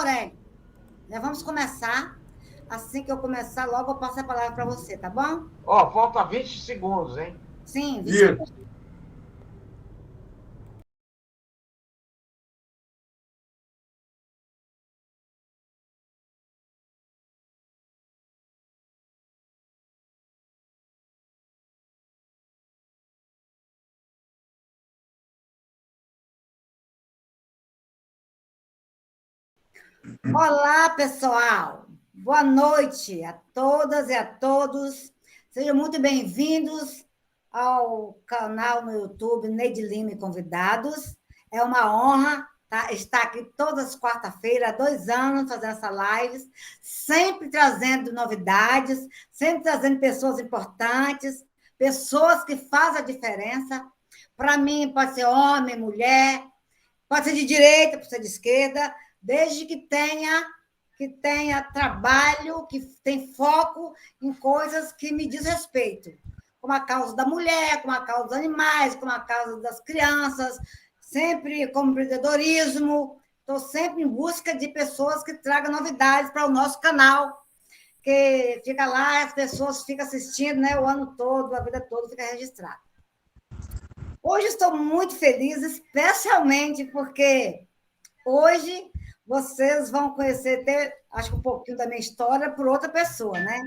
Aurélio, já vamos começar. Assim que eu começar, logo eu passo a palavra para você, tá bom? Ó, falta 20 segundos, hein? Sim, 20 Isso. segundos. Olá, pessoal. Boa noite a todas e a todos. Sejam muito bem-vindos ao canal no YouTube Neide Lima e Convidados. É uma honra estar aqui todas as quarta-feiras, há 2 anos, fazendo essa live, sempre trazendo novidades, sempre trazendo pessoas importantes, pessoas que fazem a diferença. Para mim, pode ser homem, mulher, pode ser de direita, pode ser de esquerda, desde que tenha trabalho, que tem foco em coisas que me diz respeito, como a causa da mulher, como a causa dos animais, como a causa das crianças, sempre como empreendedorismo. Estou sempre em busca de pessoas que tragam novidades para o nosso canal, que fica lá, as pessoas ficam assistindo, né, o ano todo, a vida toda fica registrada. Hoje estou muito feliz, especialmente porque hoje vocês vão conhecer, acho que um pouquinho da minha história por outra pessoa, né?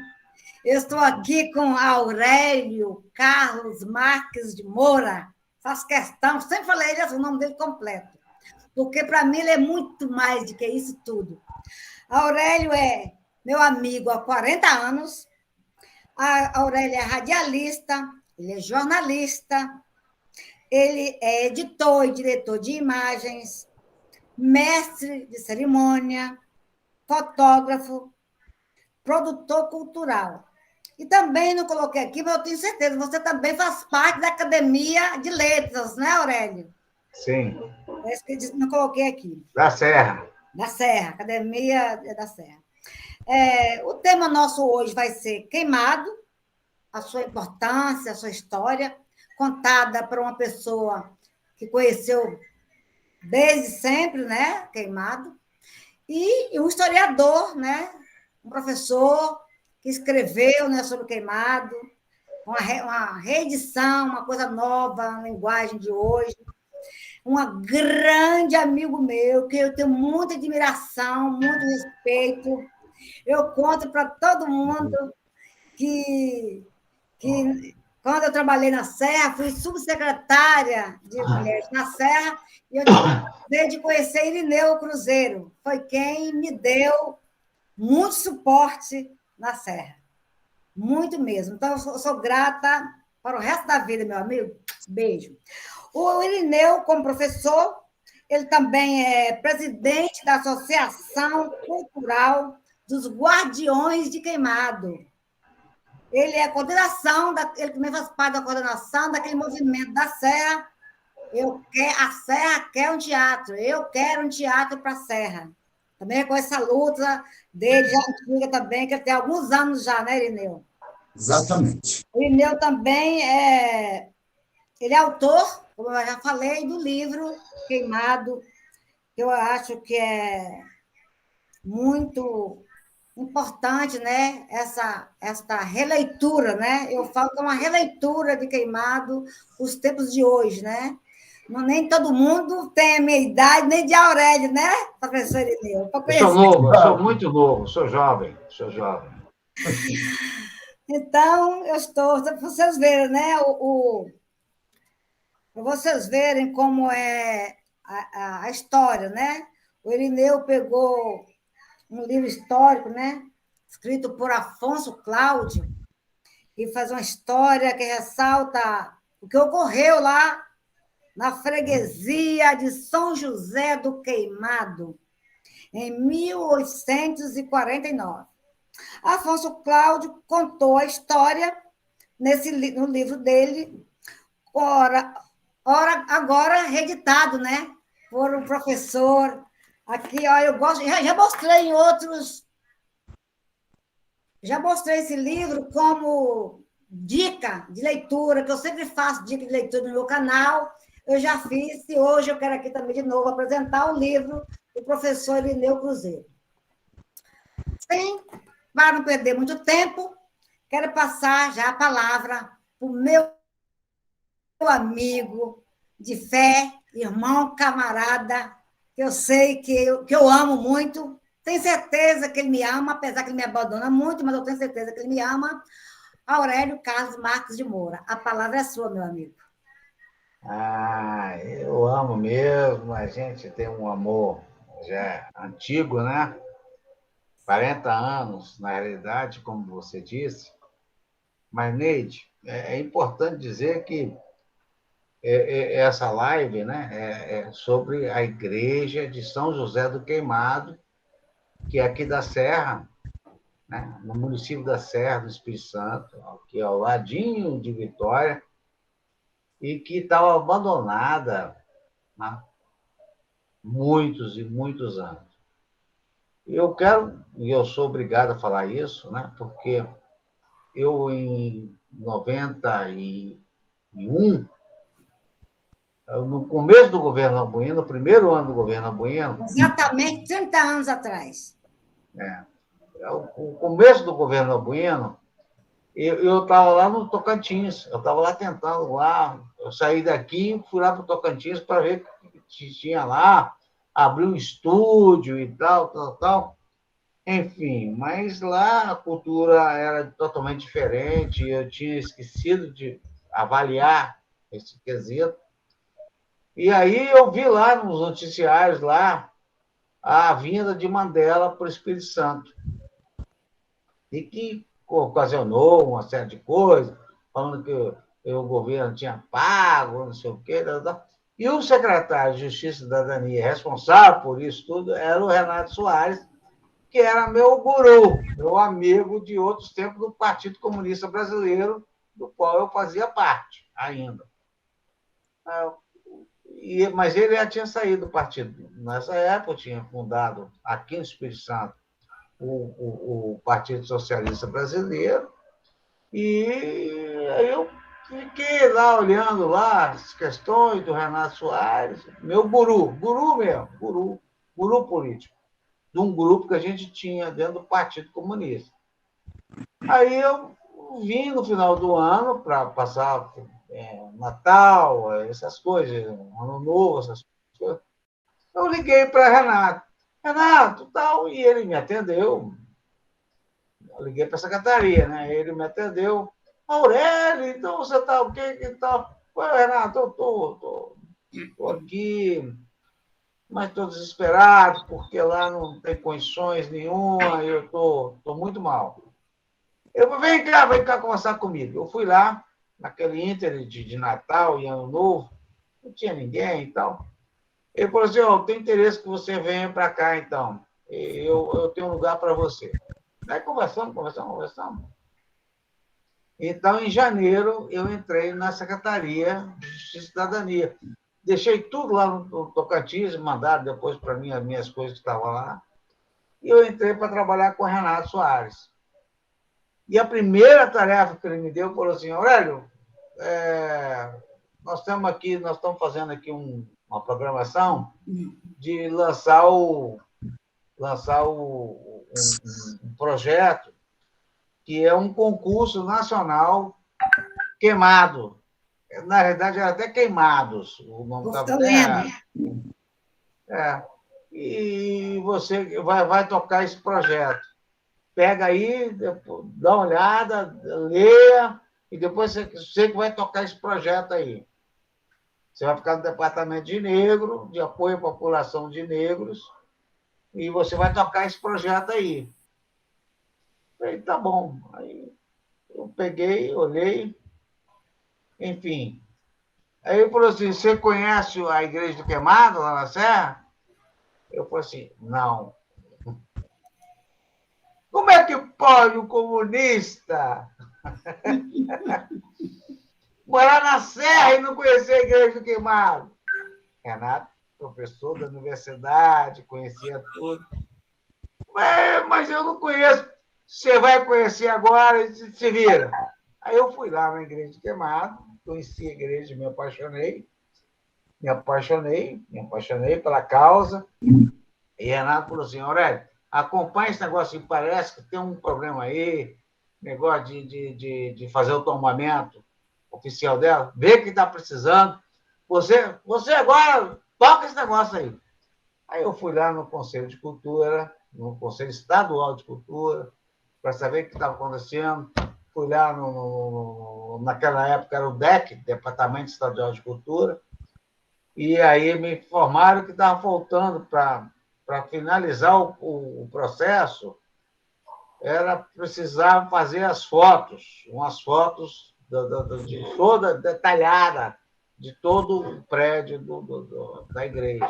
Eu estou aqui com Aurélio Carlos Marques de Moura. Faço questão, sempre falei o nome dele completo, porque para mim ele é muito mais do que isso tudo. Aurélio é meu amigo há 40 anos, a Aurélio é radialista, ele é jornalista, ele é editor e diretor de imagens, mestre de cerimônia, fotógrafo, produtor cultural. E também não coloquei aqui, mas eu tenho certeza, você também faz parte da Academia de Letras, né, Aurélio? Sim. É isso que eu não coloquei aqui. Da Serra. Da Serra, Academia da Serra. O tema nosso hoje vai ser Queimado, a sua importância, a sua história, contada por uma pessoa que conheceu desde sempre, né, Queimado, e um historiador, né, um professor que escreveu, né, sobre o Queimado, uma reedição, uma coisa nova na linguagem de hoje, um grande amigo meu, que eu tenho muita admiração, muito respeito. Eu conto para todo mundo que quando eu trabalhei na Serra, fui subsecretária de Mulheres na Serra, e eu tive o prazer de conhecer Irineu Cruzeiro. Foi quem me deu muito suporte na Serra. Muito mesmo. Então, eu sou grata para o resto da vida, meu amigo. Beijo. O Irineu, como professor, ele também é presidente da Associação Cultural dos Guardiões de Queimado. Ele é ele também faz parte da coordenação daquele movimento da Serra. A Serra quer um teatro, eu quero um teatro para a Serra. Também com essa luta dele, já antiga também, que ele tem alguns anos já, né, Irineu? Exatamente. O Irineu também ele é autor, como eu já falei, do livro Queimado, que eu acho que é muito importante, né? Esta releitura, né? Eu falo que é uma releitura de Queimado os tempos de hoje, né? Nem todo mundo tem a minha idade, nem de Aurélio, né, professor Irineu? Eu sou novo, eu sou muito novo, sou jovem. Então, eu estou, para vocês verem, né? Para vocês verem como é a história, né? O Irineu pegou um livro histórico, né? Escrito por Afonso Cláudio, e faz uma história que ressalta o que ocorreu lá na freguesia de São José do Queimado, em 1849. Afonso Cláudio contou a história no livro dele, agora reeditado, né? Por um professor. Aqui, ó, eu gosto, já mostrei em outros. Já mostrei esse livro como dica de leitura, que eu sempre faço dica de leitura no meu canal. Eu já fiz, e hoje eu quero aqui também de novo apresentar o livro o professor Irineu Cruzeiro. Sim, para não perder muito tempo, quero passar já a palavra para o meu amigo de fé, irmão, camarada, que eu sei que eu amo muito. Tenho certeza que ele me ama, apesar que ele me abandona muito, mas eu tenho certeza que ele me ama. Aurélio Carlos Marques de Moura. A palavra é sua, meu amigo. Ah, eu amo mesmo. A gente tem um amor já antigo, né? 40 anos, na realidade, como você disse. Mas, Neide, é importante dizer que essa live, né, é sobre a igreja de São José do Queimado, que é aqui da Serra, né, no município da Serra do Espírito Santo, aqui ao ladinho de Vitória, e que estava abandonada há muitos e muitos anos. Eu quero, e eu sou obrigado a falar isso, né, porque eu, em 91, no começo do governo Albuino, no primeiro ano do governo Albuino... Exatamente 30 anos atrás. O começo do governo Albuino, eu estava lá no Tocantins, eu estava lá tentando lá, eu saí daqui, fui lá para o Tocantins para ver o que tinha lá, abri um estúdio e tal, tal, tal. Enfim, mas lá a cultura era totalmente diferente, eu tinha esquecido de avaliar esse quesito. E aí eu vi lá nos noticiários lá a vinda de Mandela para o Espírito Santo, e que ocasionou uma série de coisas, falando que o governo tinha pago, não sei o quê. E o secretário de Justiça e Cidadania responsável por isso tudo era o Renato Soares, que era meu guru, meu amigo de outros tempos do Partido Comunista Brasileiro, do qual eu fazia parte ainda. Mas ele já tinha saído do partido. Nessa época, eu tinha fundado aqui no Espírito Santo o Partido Socialista Brasileiro, e aí eu fiquei lá olhando lá as questões do Renato Soares, meu guru mesmo, guru político, de um grupo que a gente tinha dentro do Partido Comunista. Aí eu vim no final do ano para passar Natal, essas coisas, Ano Novo, essas coisas. Eu liguei para Renato, tal, e ele me atendeu. Eu liguei para a secretaria, né? Ele me atendeu. Aurélio, então você está o quê? Que tal? Renato, eu estou aqui, mas estou desesperado, porque lá não tem condições nenhuma, e eu estou muito mal. Eu falei, vem cá conversar comigo. Eu fui lá, naquele ínter de Natal e Ano Novo, não tinha ninguém e tal. Ele falou assim, eu tenho interesse que você venha para cá, então. Eu tenho um lugar para você. Aí conversamos. Então, em janeiro, eu entrei na Secretaria de Justiça e Cidadania. Deixei tudo lá no Tocantins, mandaram depois para mim as minhas coisas que estavam lá, e eu entrei para trabalhar com o Renato Soares. E a primeira tarefa que ele me deu, falou assim, Aurélio, nós estamos fazendo aqui uma programação de lançar um projeto que é um concurso nacional queimado. Na realidade, era até Queimados. O nome estava até errado. E você vai tocar esse projeto. Pega aí, dá uma olhada, leia, e depois você que vai tocar esse projeto aí. Você vai ficar no departamento de negro, de apoio à população de negros, e você vai tocar esse projeto aí. Falei, tá bom. Aí eu peguei, olhei, enfim. Aí ele falou assim, você conhece a Igreja do Queimado, lá na Serra? Eu falei assim, não. Como é que pode um comunista morar na Serra e não conhecer a Igreja do Queimado? Renato, professor da universidade, conhecia tudo. Mas eu não conheço. Você vai conhecer agora e se vira. Aí eu fui lá na Igreja do Queimado, conheci a igreja, me apaixonei pela causa. E Renato falou assim, Aurélio, acompanha esse negócio que parece que tem um problema aí, negócio de fazer o tombamento oficial dela, vê que está precisando. Você agora toca esse negócio aí. Aí eu fui lá no Conselho de Cultura, no Conselho Estadual de Cultura, para saber o que estava acontecendo. Fui lá, naquela época era o DEC, Departamento Estadual de Cultura, e aí me informaram que estava faltando para finalizar o processo, era precisar fazer as fotos, umas fotos de toda detalhada de todo o prédio da igreja.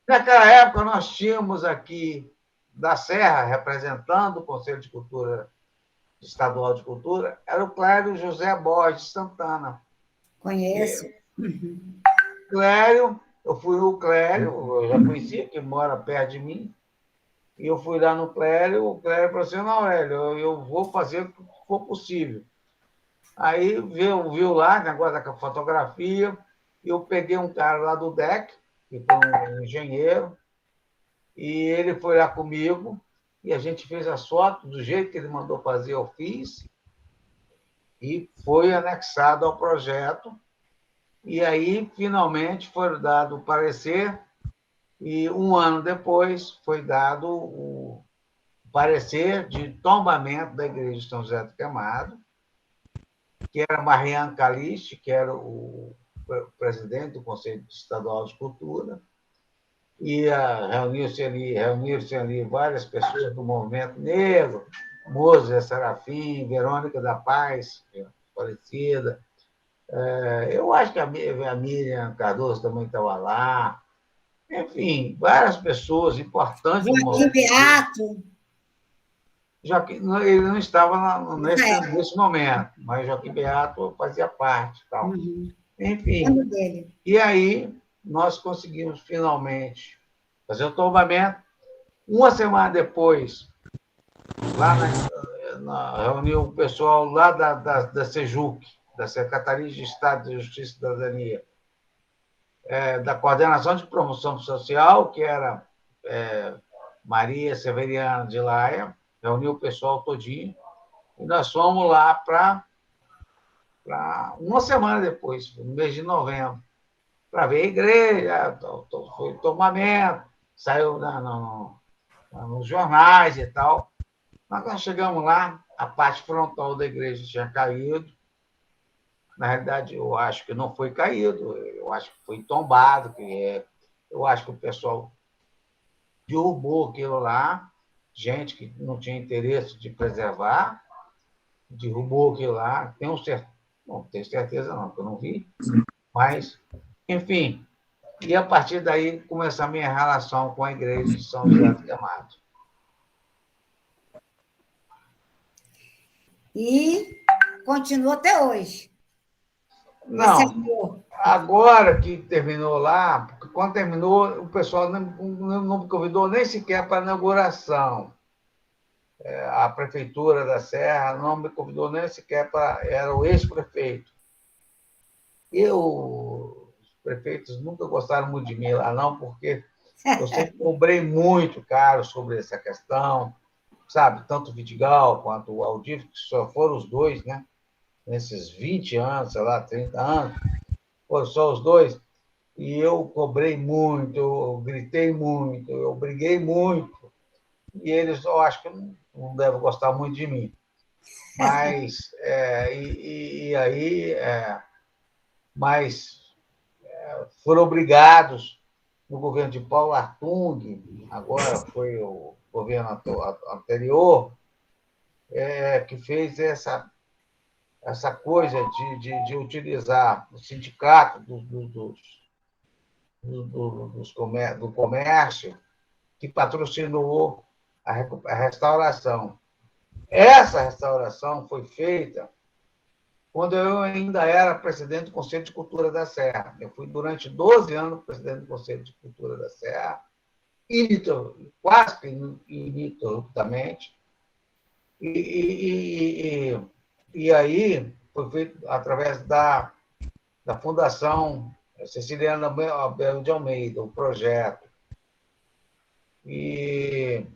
Naquela época, nós tínhamos aqui da Serra, representando o Conselho de Cultura Estadual de Cultura, era o Clério José Borges Santana. Conheço. Clério, eu fui no Clério, eu já conhecia, que mora perto de mim, e eu fui lá no Clério, o Clério falou assim, não, Aurélio, eu vou fazer o que for possível. Aí viu lá, negócio da fotografia, e eu peguei um cara lá do DEC, que foi um engenheiro, e ele foi lá comigo, e a gente fez as fotos do jeito que ele mandou fazer, eu fiz, e foi anexado ao projeto, e aí, finalmente, foi dado o parecer, e um ano depois foi dado o parecer de tombamento da igreja de São José do Queimado, que era Mariano Calixte, que era o presidente do Conselho Estadual de Cultura, e reuniram-se ali várias pessoas do movimento negro, Moisés Serafim, Verônica da Paz, falecida. Eu acho que a Miriam Cardoso também estava lá. Enfim, várias pessoas importantes do Joaquim movimento. Beato. Ele não estava nesse momento, mas Joaquim Beato fazia parte. Tal. Uhum. Enfim, e aí nós conseguimos finalmente fazer o tombamento. Uma semana depois, lá reuniu o pessoal lá da SEJUC, da Secretaria de Estado de Justiça e Cidadania, da Coordenação de Promoção Social, que era Maria Severiana de Laia, reuniu o pessoal todinho, e nós fomos lá para uma semana depois, no mês de novembro, para ver a igreja, foi tombamento, saiu nos jornais e tal. Nós chegamos lá, a parte frontal da igreja tinha caído. Na realidade, eu acho que não foi caído, eu acho que foi tombado, eu acho que o pessoal derrubou aquilo lá, gente que não tinha interesse de preservar, derrubou aquilo lá. Não tenho certeza não, porque eu não vi, mas, enfim. E a partir daí começou a minha relação com a igreja de São José do Queimado. E continua até hoje. Não, agora que terminou lá, porque quando terminou, o pessoal não me convidou nem sequer para a inauguração. A prefeitura da Serra não me convidou nem sequer para... Era o ex-prefeito. Os prefeitos nunca gostaram muito de mim lá, não, porque eu sempre cobrei muito caro sobre essa questão, sabe? Tanto o Vidigal quanto o Aldir, que só foram os dois, né? Nesses 20 anos, sei lá, 30 anos, foram só os dois. E eu cobrei muito, eu gritei muito, eu briguei muito. E eles, eu acho que não devem gostar muito de mim. Mas, foram obrigados, no governo de Paulo Artung, agora foi o governo anterior, que fez essa coisa de utilizar o sindicato do comércio, que patrocinou a restauração. Essa restauração foi feita quando eu ainda era presidente do Conselho de Cultura da Serra. Eu fui durante 12 anos presidente do Conselho de Cultura da Serra, quase que ininterruptamente. E aí foi feito através da Fundação Ceciliana Abel de Almeida, o projeto. e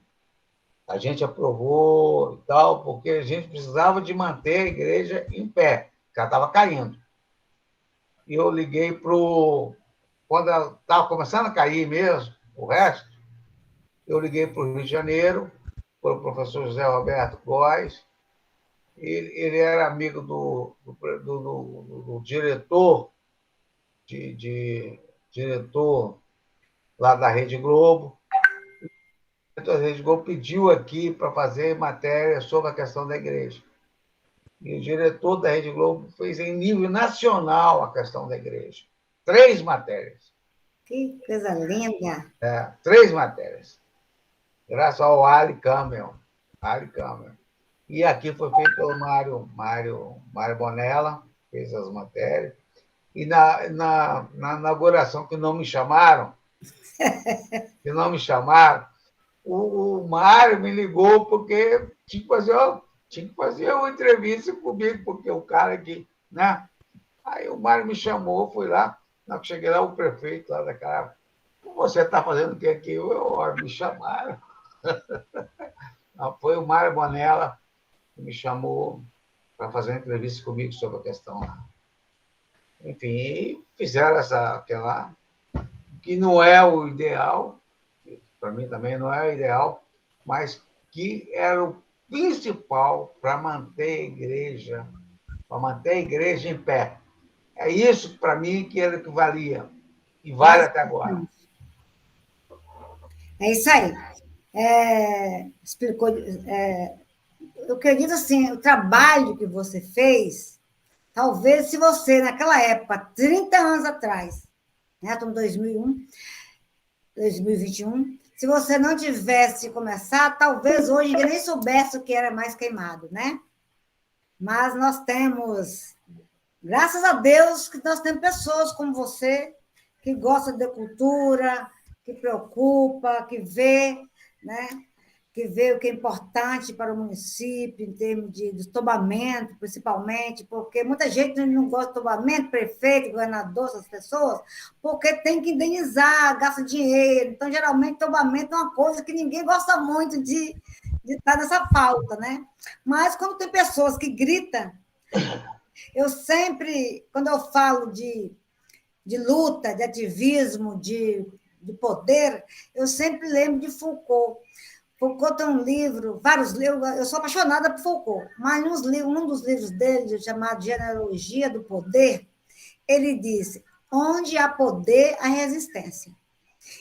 a gente aprovou e tal, porque a gente precisava de manter a igreja em pé, porque ela estava caindo. E eu liguei para o... Quando ela estava começando a cair mesmo, o resto, eu liguei para o Rio de Janeiro, para o professor José Roberto Góes. Ele era amigo do diretor, diretor lá da Rede Globo. Então, a Rede Globo pediu aqui para fazer matéria sobre a questão da igreja. E o diretor da Rede Globo fez em nível nacional a questão da igreja. 3 matérias. Que coisa linda! 3 matérias. Graças ao Ali Camel. E aqui foi feito pelo Mário Bonella, fez as matérias. E na inauguração, que não me chamaram, o Mário me ligou porque tinha que fazer uma entrevista comigo, porque o cara aqui, né? Aí o Mário me chamou, fui lá. Na que cheguei lá, o prefeito lá daquela... Você está fazendo o que aqui? Me chamaram. Foi o Mário Bonella que me chamou para fazer uma entrevista comigo sobre a questão lá. Enfim, fizeram aquela... que não é o ideal, para mim também não é o ideal, mas que era o principal para manter a igreja em pé. É isso, para mim, que era o que valia. E vale até agora. É isso aí. Explicou. Eu acredito assim, o trabalho que você fez, talvez se você, naquela época, 30 anos atrás, né, estamos em 2021, se você não tivesse começado, talvez hoje ninguém nem soubesse o que era mais queimado, né? Mas nós temos, graças a Deus, que nós temos pessoas como você, que gosta de cultura, que preocupa, que vê, né? Que vê o que é importante para o município, em termos de tombamento, principalmente, porque muita gente não gosta de tombamento, prefeito, governador, essas pessoas, porque tem que indenizar, gasta dinheiro. Então, geralmente, tombamento é uma coisa que ninguém gosta muito de estar nessa pauta, né? Mas, quando tem pessoas que gritam, eu sempre, quando eu falo de luta, de ativismo, de poder, eu sempre lembro de Foucault. Foucault tem um livro, vários livros, eu sou apaixonada por Foucault, mas um dos livros dele, chamado Genealogia do Poder, ele disse, onde há poder, há resistência.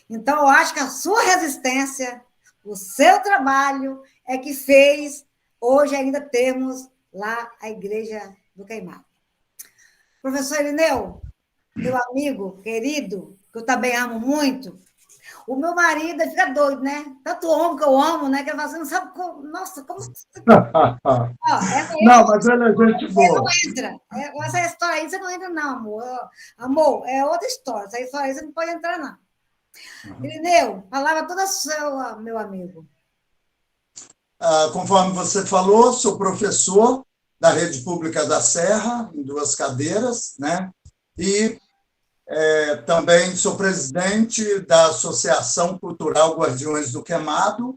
Então, eu acho que a sua resistência, o seu trabalho, é que fez, hoje ainda temos lá a Igreja do Queimado. Professor Irineu, meu amigo querido, que eu também amo muito, o meu marido fica doido, né? Tanto homem que eu amo, né? Que ele fala assim, não sabe como... Nossa, como... Não, mas ela é gente boa. Não entra. Essa história aí você não entra, não, amor. Amor, é outra história. Essa história aí você não pode entrar, não. Irineu, palavra toda sua, meu amigo. Conforme você falou, sou professor da Rede Pública da Serra, em 2 cadeiras, né? E também sou presidente da Associação Cultural Guardiões do Queimado,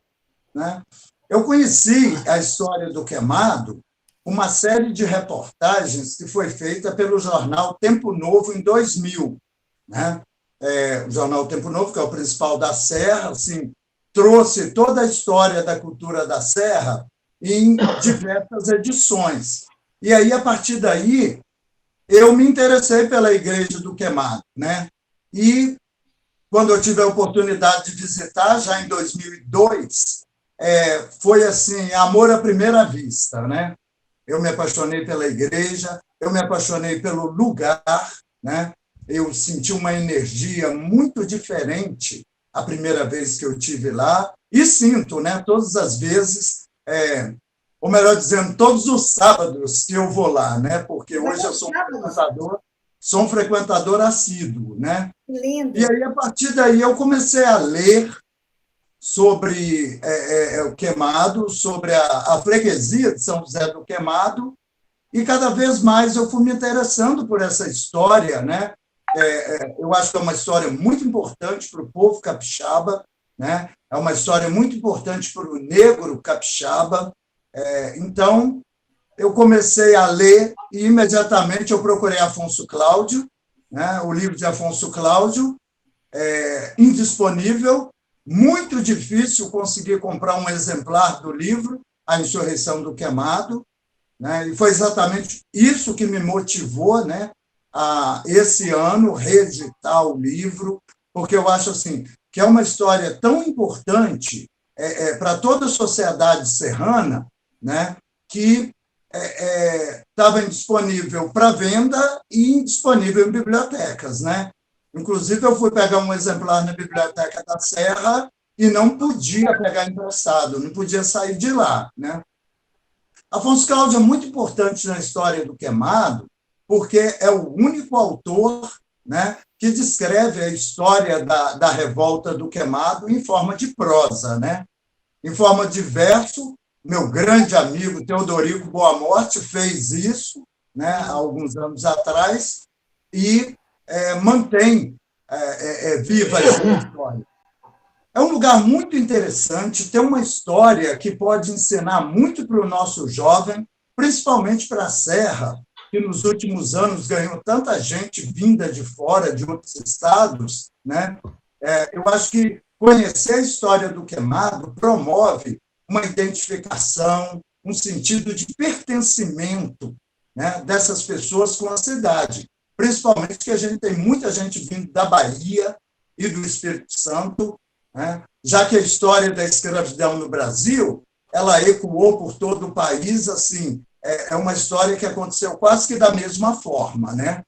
né? Eu conheci a história do Queimado, uma série de reportagens que foi feita pelo jornal Tempo Novo em 2000, né? O jornal Tempo Novo, que é o principal da Serra, assim, trouxe toda a história da cultura da Serra em diversas edições. E aí, a partir daí, eu me interessei pela Igreja do Queimado, né? E, quando eu tive a oportunidade de visitar, já em 2002, foi assim, amor à primeira vista, né? Eu me apaixonei pela igreja, eu me apaixonei pelo lugar, né? Eu senti uma energia muito diferente a primeira vez que eu estive lá, e sinto, né? Todas as vezes, ou melhor dizendo, todos os sábados que eu vou lá, né? Porque hoje eu sou um frequentador assíduo, né? Lindo. E aí, a partir daí, eu comecei a ler sobre o Queimado, sobre a freguesia de São José do Queimado, e cada vez mais eu fui me interessando por essa história, né? Eu acho que é uma história muito importante para o povo capixaba, né? É uma história muito importante para o negro capixaba. Então, eu comecei a ler e imediatamente eu procurei Afonso Cláudio, né? O livro de Afonso Cláudio, indisponível, muito difícil conseguir comprar um exemplar do livro, A Insurreição do Queimado, né? E foi exatamente isso que me motivou, né, a, esse ano, reeditar o livro, porque eu acho assim, que é uma história tão importante para toda a sociedade serrana, né, que estava indisponível para venda e indisponível em bibliotecas, né? Inclusive, eu fui pegar um exemplar na Biblioteca da Serra e não podia pegar emprestado, não podia sair de lá, né? Afonso Cláudio é muito importante na história do queimado, porque é o único autor, né, que descreve a história da revolta do queimado em forma de prosa, né? Em forma de verso. Meu grande amigo Teodorico Boa-Morte fez isso, né, há alguns anos atrás, e mantém viva essa história. É um lugar muito interessante, tem uma história que pode ensinar muito para o nosso jovem, principalmente para a Serra, que nos últimos anos ganhou tanta gente vinda de fora, de outros estados, né? Eu acho que conhecer a história do queimado promove uma identificação, um sentido de pertencimento, né, dessas pessoas com a cidade, principalmente que a gente tem muita gente vindo da Bahia e do Espírito Santo, né, já que a história da escravidão no Brasil ela ecoou por todo o país, assim, é uma história que aconteceu quase que da mesma forma, né?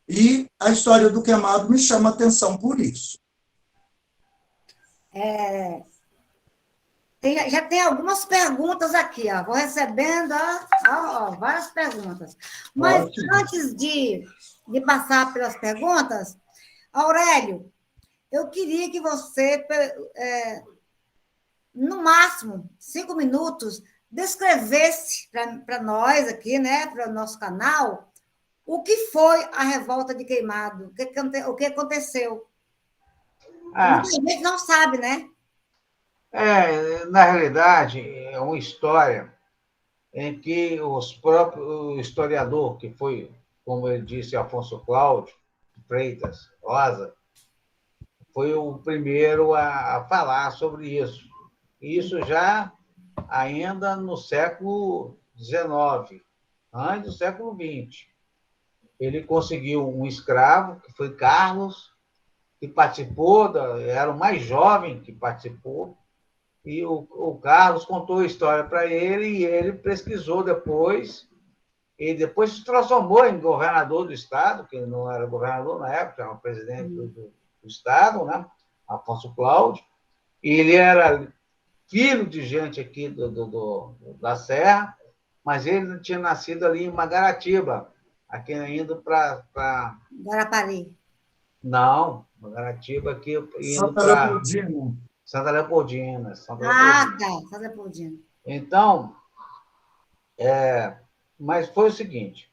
E a história do queimado me chama a atenção por isso. Já tem algumas perguntas aqui, ó. Vou recebendo várias perguntas. Mas Ótimo. antes de passar pelas perguntas, Aurélio, eu queria que você, no máximo 5 minutos, descrevesse para nós aqui, né, para o nosso canal, o que foi a revolta de Queimado, o que aconteceu. Muita gente não sabe, né? Na realidade, é uma história em que o historiador, que foi, como ele disse, Afonso Cláudio Freitas Rosa, foi o primeiro a falar sobre isso. Isso já ainda no século XIX, antes do século XX. Ele conseguiu um escravo, que foi Carlos, que participou, era o mais jovem que participou, e o Carlos contou a história para ele e ele pesquisou depois, e depois se transformou em governador do estado, que ele não era governador na época, era o presidente do estado, né? Afonso Cláudio, e ele era filho de gente aqui da Serra, mas ele tinha nascido ali em Mangaratiba, aqui indo para... Guarapari. Não, Mangaratiba aqui indo Santa Leopoldina. Santa Leopoldina. Tá, Santa Leopoldina. Então, mas foi o seguinte,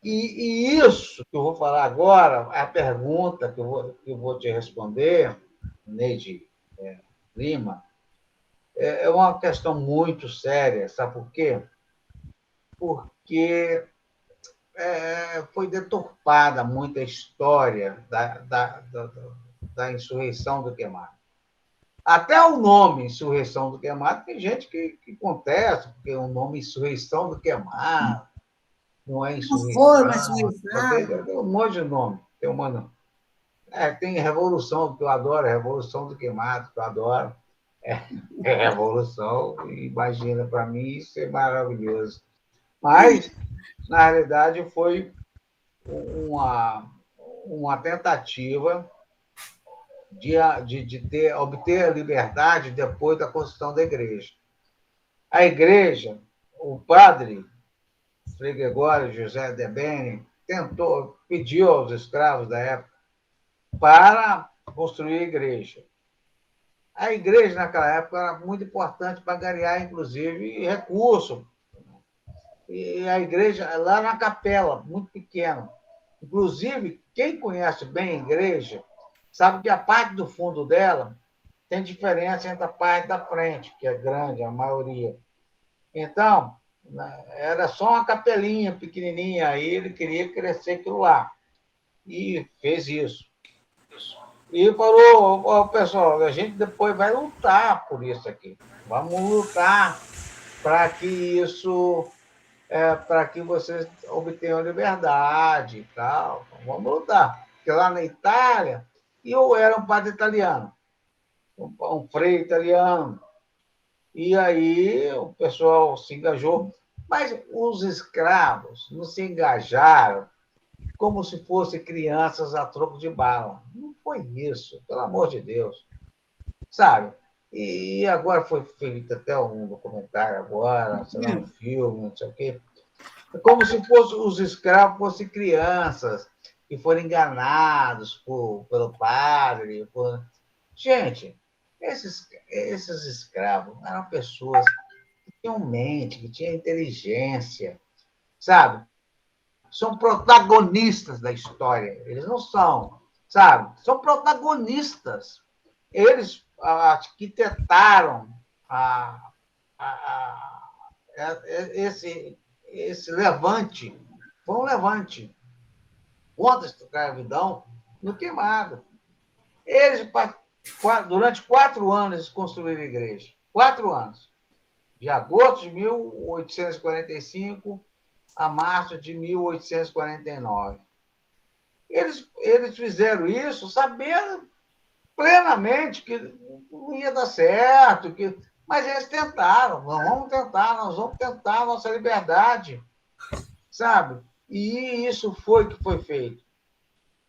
e isso que eu vou falar agora, a pergunta que eu vou te responder, Neide Lima, é uma questão muito séria, sabe por quê? Porque foi deturpada muita história da insurreição do Queimado. Até o nome Insurreição do Queimado, tem gente que contesta, porque o nome Insurreição do Queimado não é insurreição. Não foi uma insurreição. Tem um monte de nome. Tem Revolução, que eu adoro, Revolução do Queimado, que eu adoro. Revolução, imagina, para mim isso é maravilhoso. Mas, na realidade, foi uma tentativa de obter a liberdade depois da construção da igreja. A igreja, o padre Frei Gregório José de Bene pediu aos escravos da época para construir a igreja. A igreja, naquela época, era muito importante para angariar, inclusive, recursos. E a igreja, lá na capela, muito pequena. Inclusive, quem conhece bem a igreja sabe que a parte do fundo dela tem diferença entre a parte da frente, que é grande, a maioria. Então, era só uma capelinha pequenininha, aí ele queria crescer aquilo lá. E fez isso. E falou, ó, pessoal, a gente depois vai lutar por isso aqui. Vamos lutar para que isso, para que vocês obtenham liberdade e tal. Vamos lutar. Porque lá na Itália, eu era um padre italiano, um frei italiano. E aí o pessoal se engajou. Mas os escravos não se engajaram como se fossem crianças a troco de bala. Não foi isso, pelo amor de Deus. Sabe? E agora foi feito até um documentário agora, sei lá, um filme, não sei o quê. É como se fosse, os escravos fossem crianças que foram enganados pelo padre. Gente, esses escravos eram pessoas que tinham mente, que tinham inteligência, sabe? São protagonistas da história. Eles não são, sabe? São protagonistas. Eles arquitetaram esse levante. Foi um levante contra a escravidão no Queimado. Eles, durante 4 anos, eles construíram a igreja. 4 anos. De agosto de 1845 a março de 1849. Eles fizeram isso sabendo plenamente que não ia dar certo, mas eles tentaram. Nós vamos tentar a nossa liberdade, sabe? E isso foi que foi feito.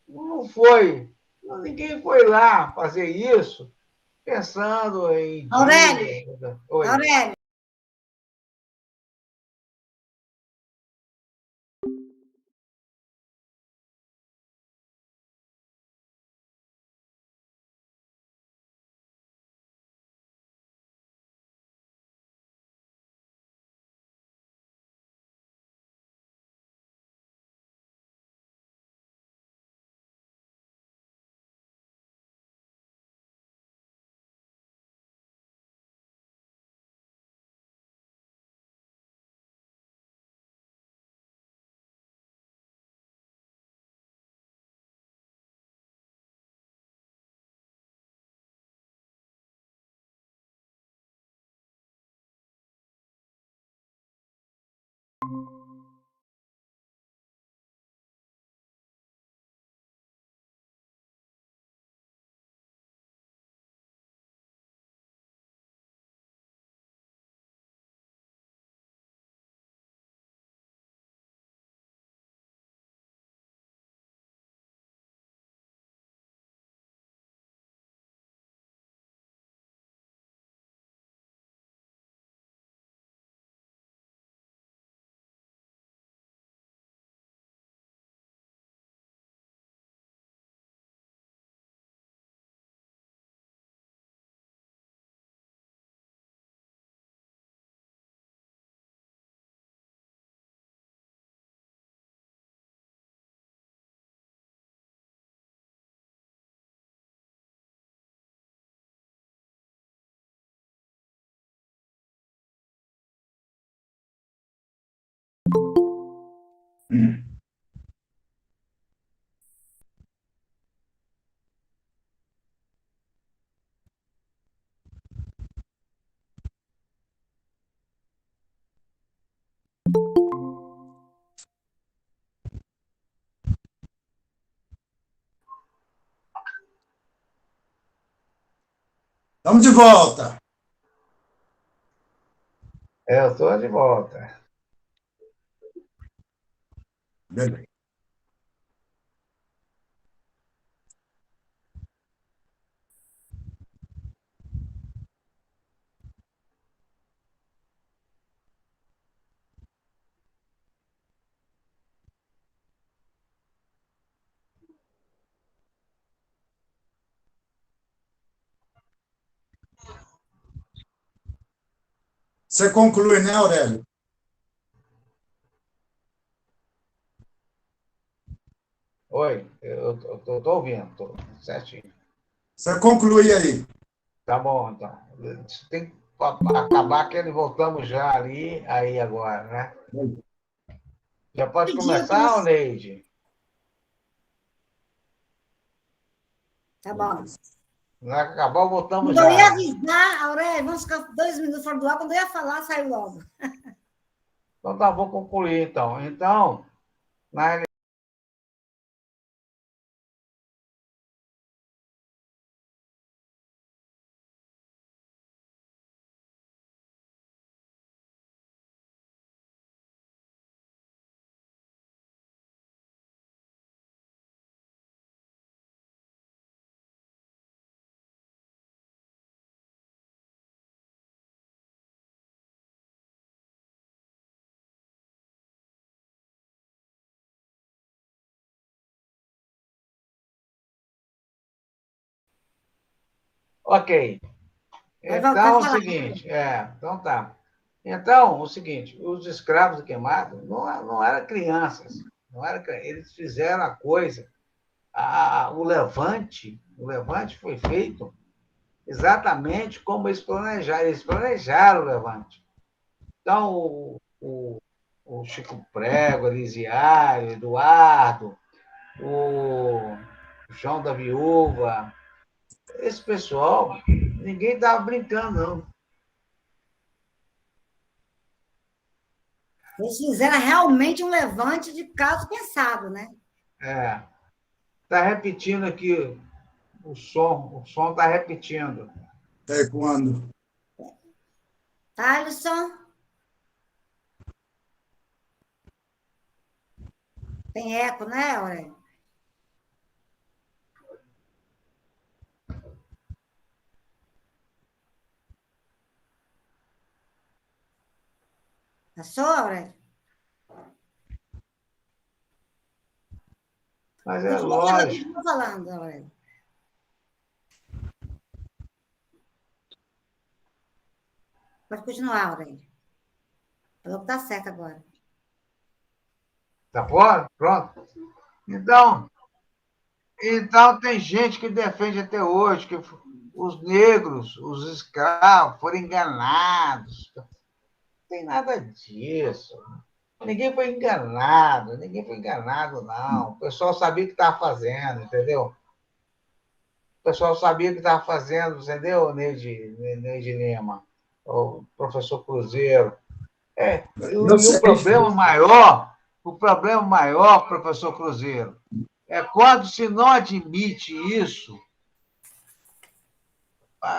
Não foi. Ninguém foi lá fazer isso pensando em... Aurélio, Oi. Aurélio, Estamos de volta. Eu estou de volta. Beleza. Você conclui, né, Aurélio? Oi, eu estou ouvindo, estou certinho. Você conclui aí. Tá bom, então. Tem que acabar que ele voltamos já ali, aí agora, né? Já pode começar, Neide? Tá bom. Não é que acabar, voltamos Quando eu ia já. avisar, Aurélio, vamos ficar 2 minutos fora do ar, quando eu ia falar, saiu logo. Então tá, vou concluir, então. Então, na Ok. Então, é o seguinte, então tá. Então, o seguinte, os escravos queimados não eram crianças, eles fizeram a coisa, o levante foi feito exatamente como eles planejaram o levante. Então, o Chico Prego, Elisiário, Eduardo, o João da Viúva, esse pessoal, ninguém estava brincando, não. Eles fizeram realmente um levante de caso pensado, né? Está repetindo aqui o som está repetindo. Até quando? Thaleson? Tem eco, né, Aurélio? Passou, Aurélio? Mas é lógico. Continua falando, Aurélio. Pode continuar, Aurélio. Falou que está certo agora. Tá fora? Pronto. Então, tem gente que defende até hoje que os negros, os escravos, foram enganados. Não tem nada disso. Ninguém foi enganado, não. O pessoal sabia o que estava fazendo, entendeu? O pessoal sabia o que estava fazendo, entendeu, Neide Lima, o professor Cruzeiro. E o problema maior, professor Cruzeiro, é quando se não admite isso,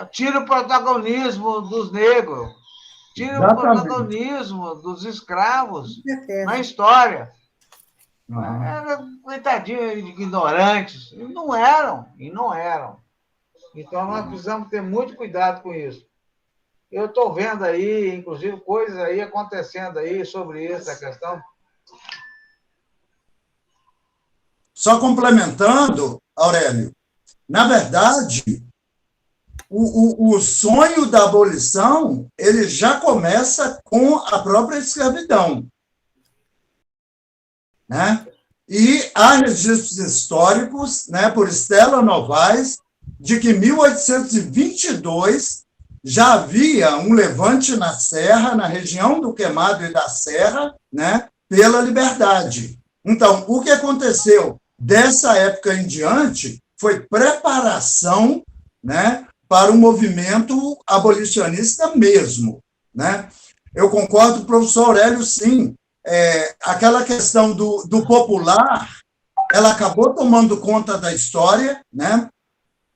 tira o protagonismo dos negros, tira o protagonismo dos escravos na história. Coitadinho de ignorantes. E não eram. Então, nós precisamos ter muito cuidado com isso. Eu estou vendo aí, inclusive, coisas aí acontecendo aí sobre essa questão. Só complementando, Aurélio, na verdade, o sonho da abolição ele já começa com a própria escravidão. Né? E há registros históricos, né, por Stella Novaes, de que em 1822 já havia um levante na Serra, na região do Queimado e da Serra, né, pela liberdade. Então, o que aconteceu dessa época em diante foi preparação, né, para o movimento abolicionista mesmo. Né? Eu concordo com o professor Aurélio, sim. Aquela questão do popular, ela acabou tomando conta da história, né?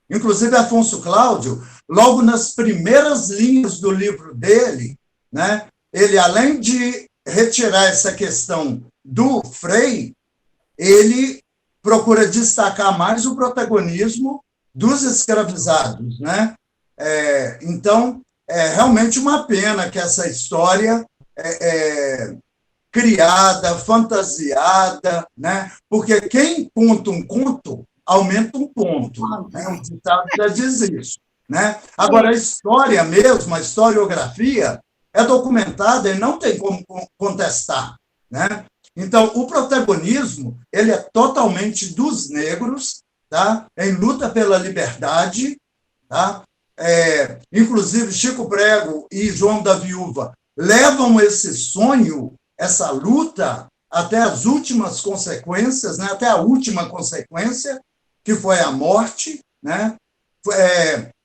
Inclusive, Afonso Cláudio, logo nas primeiras linhas do livro dele, né, ele, além de retirar essa questão do Frei, ele procura destacar mais o protagonismo dos escravizados. Né? Então, é realmente uma pena que essa história criada, fantasiada, né? Porque quem conta um conto aumenta um ponto. Né? O ditado já diz isso. Né? Agora, a história mesmo, a historiografia, é documentada e não tem como contestar. Né? Então, o protagonismo ele é totalmente dos negros, tá? Em luta pela liberdade, tá? inclusive Chico Prego e João da Viúva, levam esse sonho, essa luta, até as últimas consequências, né? Até a última consequência, que foi a morte. Né?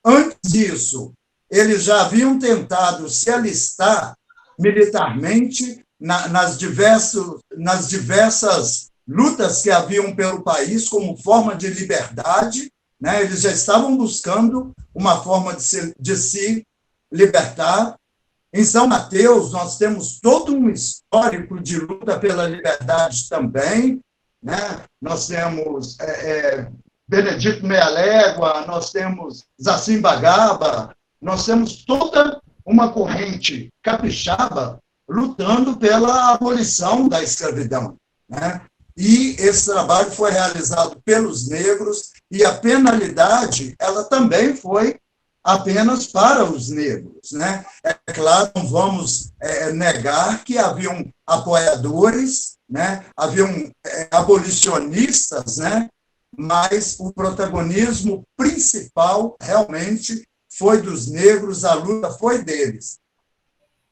Antes disso, eles já haviam tentado se alistar militarmente nas diversas lutas que haviam pelo país como forma de liberdade. Né? Eles já estavam buscando uma forma de se libertar. Em São Mateus, nós temos todo um histórico de luta pela liberdade também. Né? Nós temos Benedito Meia Légua, nós temos Zacim Bagaba, nós temos toda uma corrente capixaba lutando pela abolição da escravidão. Né? E esse trabalho foi realizado pelos negros, e a penalidade ela também foi apenas para os negros. Né? É claro, não vamos negar que haviam apoiadores, né? Haviam abolicionistas, né? Mas o protagonismo principal realmente foi dos negros, a luta foi deles.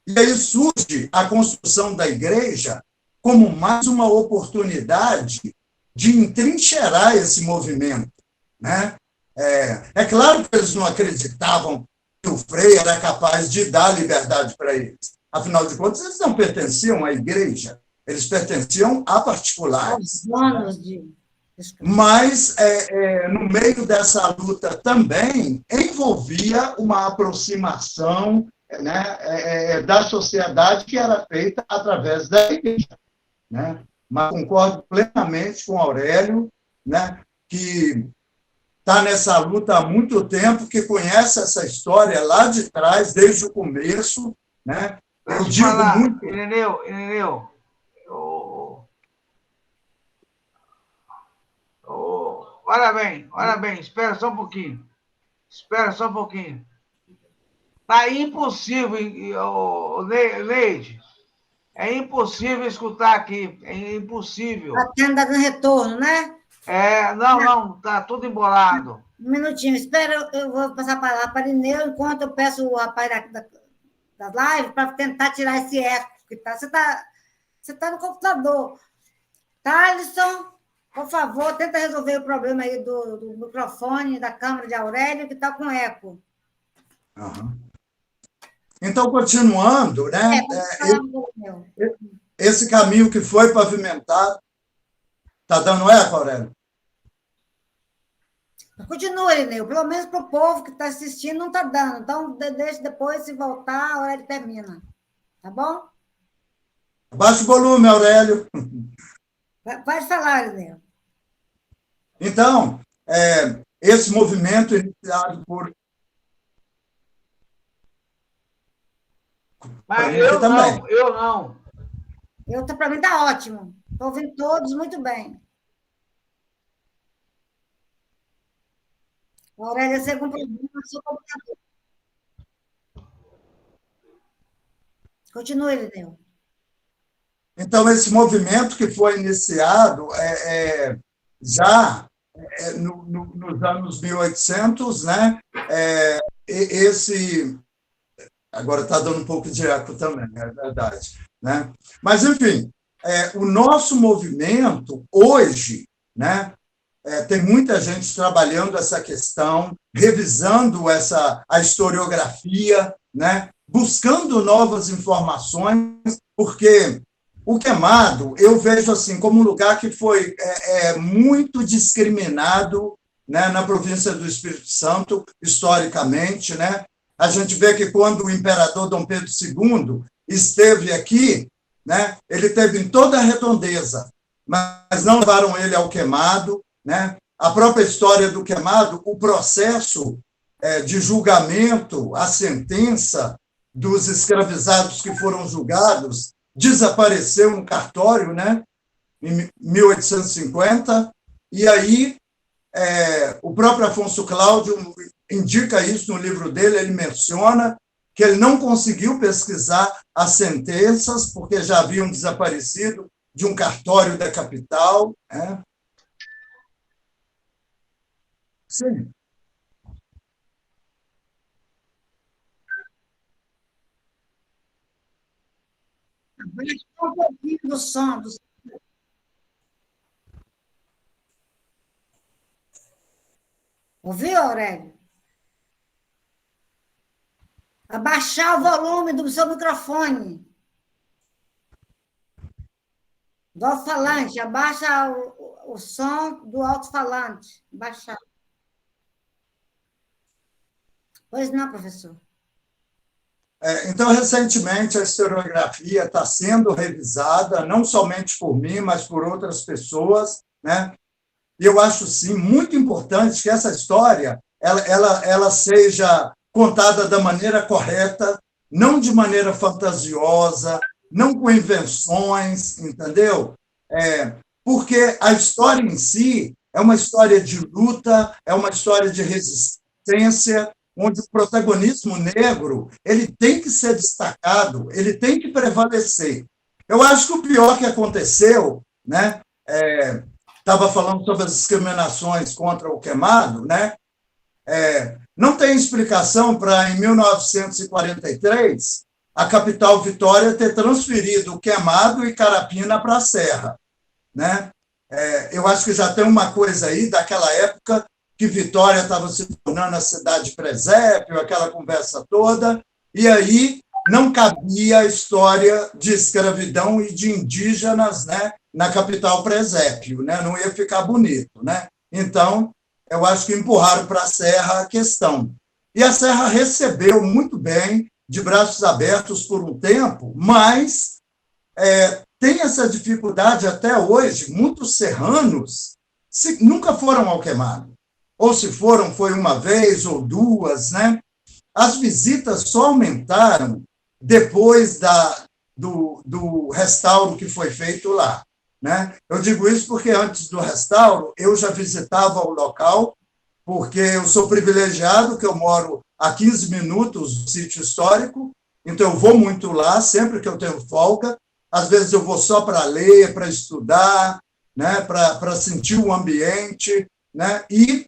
E aí surge a construção da igreja como mais uma oportunidade de entrincheirar esse movimento. Né? É claro que eles não acreditavam que o Frei era capaz de dar liberdade para eles. Afinal de contas, eles não pertenciam à igreja, eles pertenciam a particulares. Mas, no meio dessa luta também, envolvia uma aproximação, né, da sociedade que era feita através da igreja. Né? Mas concordo plenamente com Aurélio, né, que está nessa luta há muito tempo, que conhece essa história lá de trás, desde o começo. Né? Eu digo falar, muito... Ireneu, olha bem, espera só um pouquinho. Está impossível, Neide, é impossível escutar aqui, é impossível. Está tendo dado retorno, né? Não, está tudo embolado. Um minutinho, espera, eu vou passar a palavra para o Ireneu, enquanto eu peço o rapaz da live para tentar tirar esse eco, que você está no computador. Thalisson, por favor, tenta resolver o problema aí do microfone, da câmera de Aurélio, que está com eco. Uhum. Então, continuando, né? Esse caminho que foi pavimentado, está dando eco, Aurélio? Continua, Ireneu, pelo menos para o povo que está assistindo não está dando. Então, deixa depois, se voltar, a Aurélio termina. Tá bom? Baixa o volume, Aurélio. Pode falar, Ireneu. Então, esse movimento iniciado por... Mas eu não. Para mim está ótimo. Estou ouvindo todos muito bem. A Aurélia, você com problema no seu computador. Continue, Ireneu. Então, esse movimento que foi iniciado já nos anos 1800, né? Agora está dando um pouco de eco também, é verdade. Né? Mas, enfim, o nosso movimento, hoje, né, tem muita gente trabalhando essa questão, revisando a historiografia, né, buscando novas informações, porque o queimado eu vejo assim como um lugar que foi muito discriminado, né, na província do Espírito Santo, historicamente. Né? A gente vê que quando o imperador Dom Pedro II esteve aqui, né, ele teve em toda a redondeza, mas não levaram ele ao queimado. Né? A própria história do queimado, o processo de julgamento, a sentença dos escravizados que foram julgados, desapareceu no cartório, né, em 1850, e aí o próprio Afonso Cláudio indica isso no livro dele, ele menciona que ele não conseguiu pesquisar as sentenças, porque já haviam desaparecido de um cartório da capital. Né? Sim. Baixa um pouquinho do som. Ouviu, Aurélio? Abaixar o volume do seu microfone. Do alto-falante. Abaixa o som do alto-falante. Baixar. Pois não, professor. Então, recentemente, a historiografia está sendo revisada, não somente por mim, mas por outras pessoas, né? E eu acho, sim, muito importante que essa história ela seja contada da maneira correta, não de maneira fantasiosa, não com invenções, entendeu? Porque a história em si é uma história de luta, é uma história de resistência, onde o protagonismo negro ele tem que ser destacado, ele tem que prevalecer. Eu acho que o pior que aconteceu, né? Estava falando sobre as discriminações contra o queimado, né? Não tem explicação para, em 1943, a capital Vitória ter transferido o queimado e Carapina para a Serra, né? Eu acho que já tem uma coisa aí daquela época que Vitória estava se tornando a cidade presépio, aquela conversa toda, e aí não cabia a história de escravidão e de indígenas, né, na capital presépio, né? Não ia ficar bonito, né? Então, eu acho que empurraram para a Serra a questão. E a Serra recebeu muito bem, de braços abertos por um tempo, mas tem essa dificuldade até hoje. Muitos serranos nunca foram ao queimado. Ou se foram, foi uma vez ou duas, né? As visitas só aumentaram depois do restauro que foi feito lá, né? Eu digo isso porque antes do restauro eu já visitava o local, porque eu sou privilegiado, que eu moro a 15 minutos do sítio histórico, então eu vou muito lá, sempre que eu tenho folga. Às vezes eu vou só para ler, para estudar, né? Para sentir o ambiente, né? E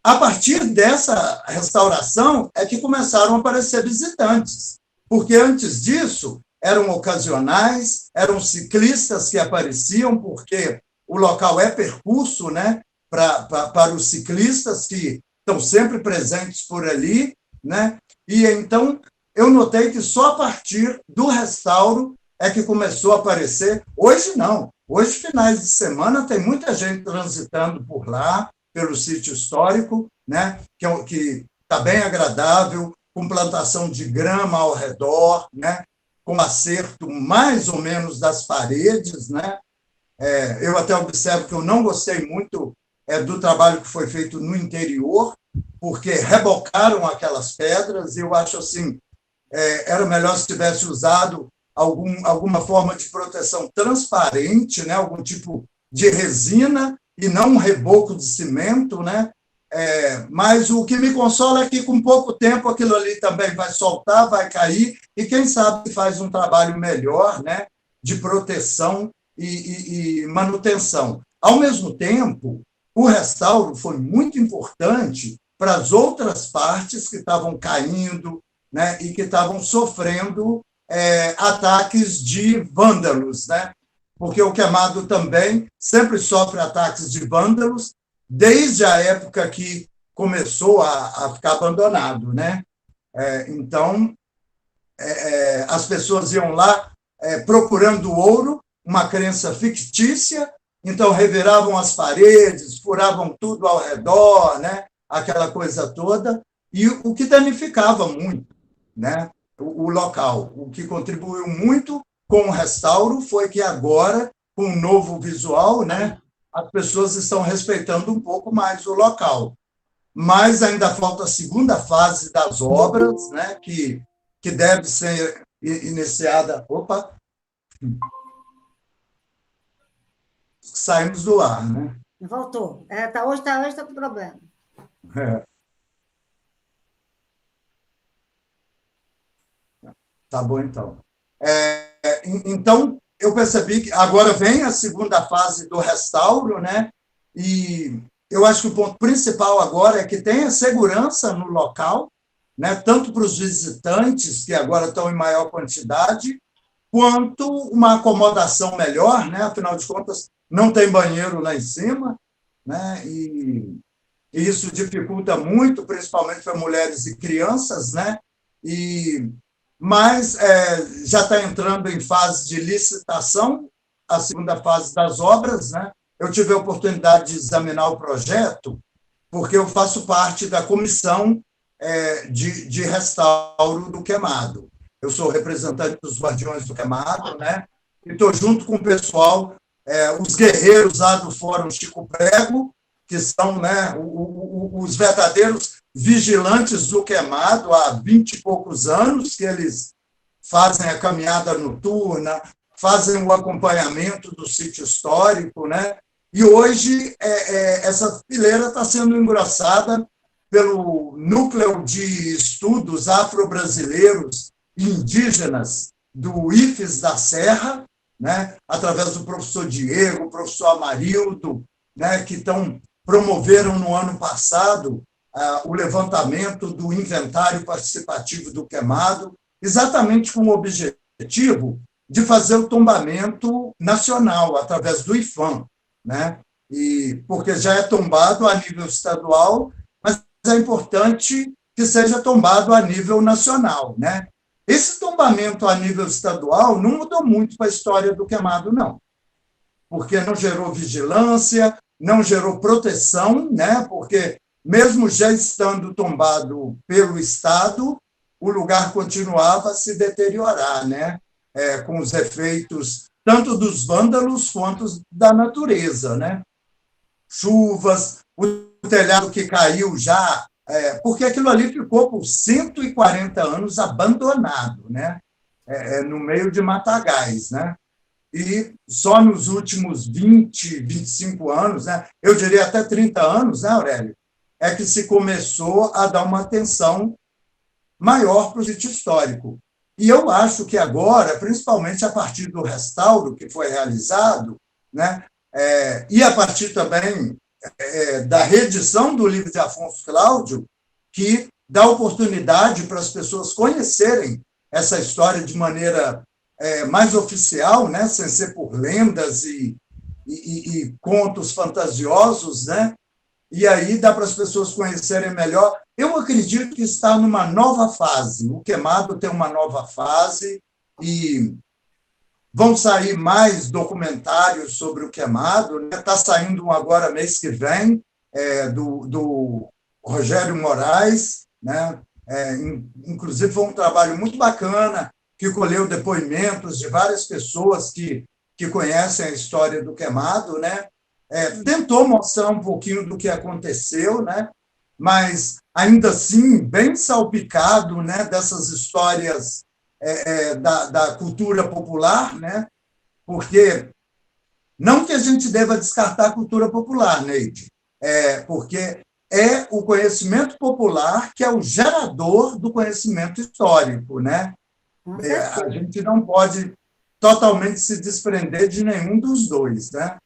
a partir dessa restauração é que começaram a aparecer visitantes, porque antes disso eram ocasionais, eram ciclistas que apareciam, porque o local é percurso, né, para os ciclistas que estão sempre presentes por ali, né? E então eu notei que só a partir do restauro é que começou a aparecer. Hoje não, hoje finais de semana tem muita gente transitando por lá, pelo sítio histórico, né, que está bem agradável, com plantação de grama ao redor, né, com acerto mais ou menos das paredes, né? Eu até observo que eu não gostei muito do trabalho que foi feito no interior, porque rebocaram aquelas pedras, e eu acho assim, era melhor se tivesse usado alguma forma de proteção transparente, né, algum tipo de resina, e não um reboco de cimento, né? Mas o que me consola é que, com pouco tempo, aquilo ali também vai soltar, vai cair, e quem sabe faz um trabalho melhor, né, de proteção e manutenção. Ao mesmo tempo, o restauro foi muito importante para as outras partes que estavam caindo, né, e que estavam sofrendo ataques de vândalos, né? Porque o queimado também sempre sofre ataques de vândalos, desde a época que começou a ficar abandonado, né? Então, as pessoas iam lá procurando ouro, uma crença fictícia, então reviravam as paredes, furavam tudo ao redor, né? Aquela coisa toda, e o que danificava muito, né, o local. O que contribuiu muito com o restauro foi que agora, com um novo visual, né, as pessoas estão respeitando um pouco mais o local. Mas ainda falta a segunda fase das obras, né, que deve ser iniciada. Opa! Saímos do ar, né? Voltou. Hoje está com problema. Tá bom, então. Então, eu percebi que agora vem a segunda fase do restauro, né? E eu acho que o ponto principal agora é que tenha segurança no local, né? Tanto para os visitantes, que agora estão em maior quantidade, quanto uma acomodação melhor, né? Afinal de contas, não tem banheiro lá em cima, né? E isso dificulta muito, principalmente para mulheres e crianças, né? Mas já está entrando em fase de licitação, a segunda fase das obras, né? Eu tive a oportunidade de examinar o projeto, porque eu faço parte da comissão de restauro do queimado. Eu sou representante dos Guardiões do Queimado, né? E estou junto com o pessoal, os guerreiros lá do Fórum Chico Prego, que são, né, os verdadeiros vigilantes do queimado há 20 e poucos anos, que eles fazem a caminhada noturna, fazem o acompanhamento do sítio histórico, né? E hoje essa fileira está sendo engrossada pelo Núcleo de Estudos Afro-Brasileiros e Indígenas do IFES da Serra, né? Através do professor Diego, o professor Amarildo, né? Que promoveram no ano passado o levantamento do inventário participativo do queimado, exatamente com o objetivo de fazer o tombamento nacional, através do IFAM, né? Porque já é tombado a nível estadual, mas é importante que seja tombado a nível nacional, né? Esse tombamento a nível estadual não mudou muito para a história do queimado, não, porque não gerou vigilância, não gerou proteção, né? Porque, mesmo já estando tombado pelo Estado, o lugar continuava a se deteriorar, né? Com os efeitos tanto dos vândalos quanto da natureza, né? Chuvas, o telhado que caiu já, porque aquilo ali ficou por 140 anos abandonado, né? No meio de matagais, né? E só nos últimos 20, 25 anos, né? Eu diria até 30 anos, né, Aurélio? É que se começou a dar uma atenção maior para o sítio histórico. E eu acho que agora, principalmente a partir do restauro que foi realizado, né, e a partir também da reedição do livro de Afonso Cláudio, que dá oportunidade para as pessoas conhecerem essa história de maneira mais oficial, né, sem ser por lendas e contos fantasiosos, né? E aí dá para as pessoas conhecerem melhor. Eu acredito que está numa nova fase. O queimado tem uma nova fase e vão sair mais documentários sobre o queimado. Está saindo um agora, mês que vem, do Rogério Moraes, né? Inclusive, foi um trabalho muito bacana, que colheu depoimentos de várias pessoas que conhecem a história do queimado, né? Tentou mostrar um pouquinho do que aconteceu, né? Mas, ainda assim, bem salpicado, né, dessas histórias da cultura popular, né? Porque não que a gente deva descartar a cultura popular, Neide, porque é o conhecimento popular que é o gerador do conhecimento histórico, né? A gente não pode totalmente se desprender de nenhum dos dois, né?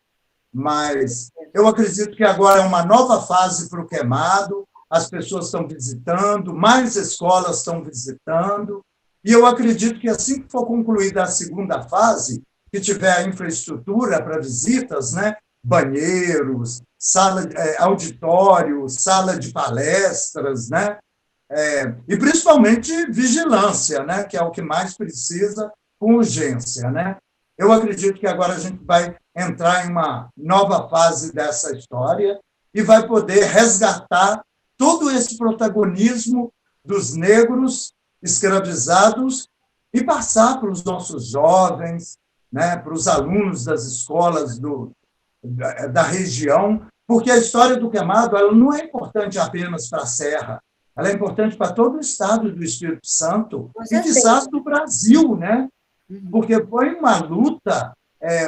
Mas eu acredito que agora é uma nova fase para o queimado, as pessoas estão visitando, mais escolas estão visitando, e eu acredito que assim que for concluída a segunda fase, que tiver a infraestrutura para visitas, né, banheiros, auditório, sala de palestras, né, e principalmente vigilância, né, que é o que mais precisa com urgência, né? Eu acredito que agora a gente vai entrar em uma nova fase dessa história e vai poder resgatar todo esse protagonismo dos negros escravizados e passar para os nossos jovens, né, para os alunos das escolas da região, porque a história do queimado ela não é importante apenas para a Serra, ela é importante para todo o estado do Espírito Santo e, quizás, do Brasil, né? Porque foi uma luta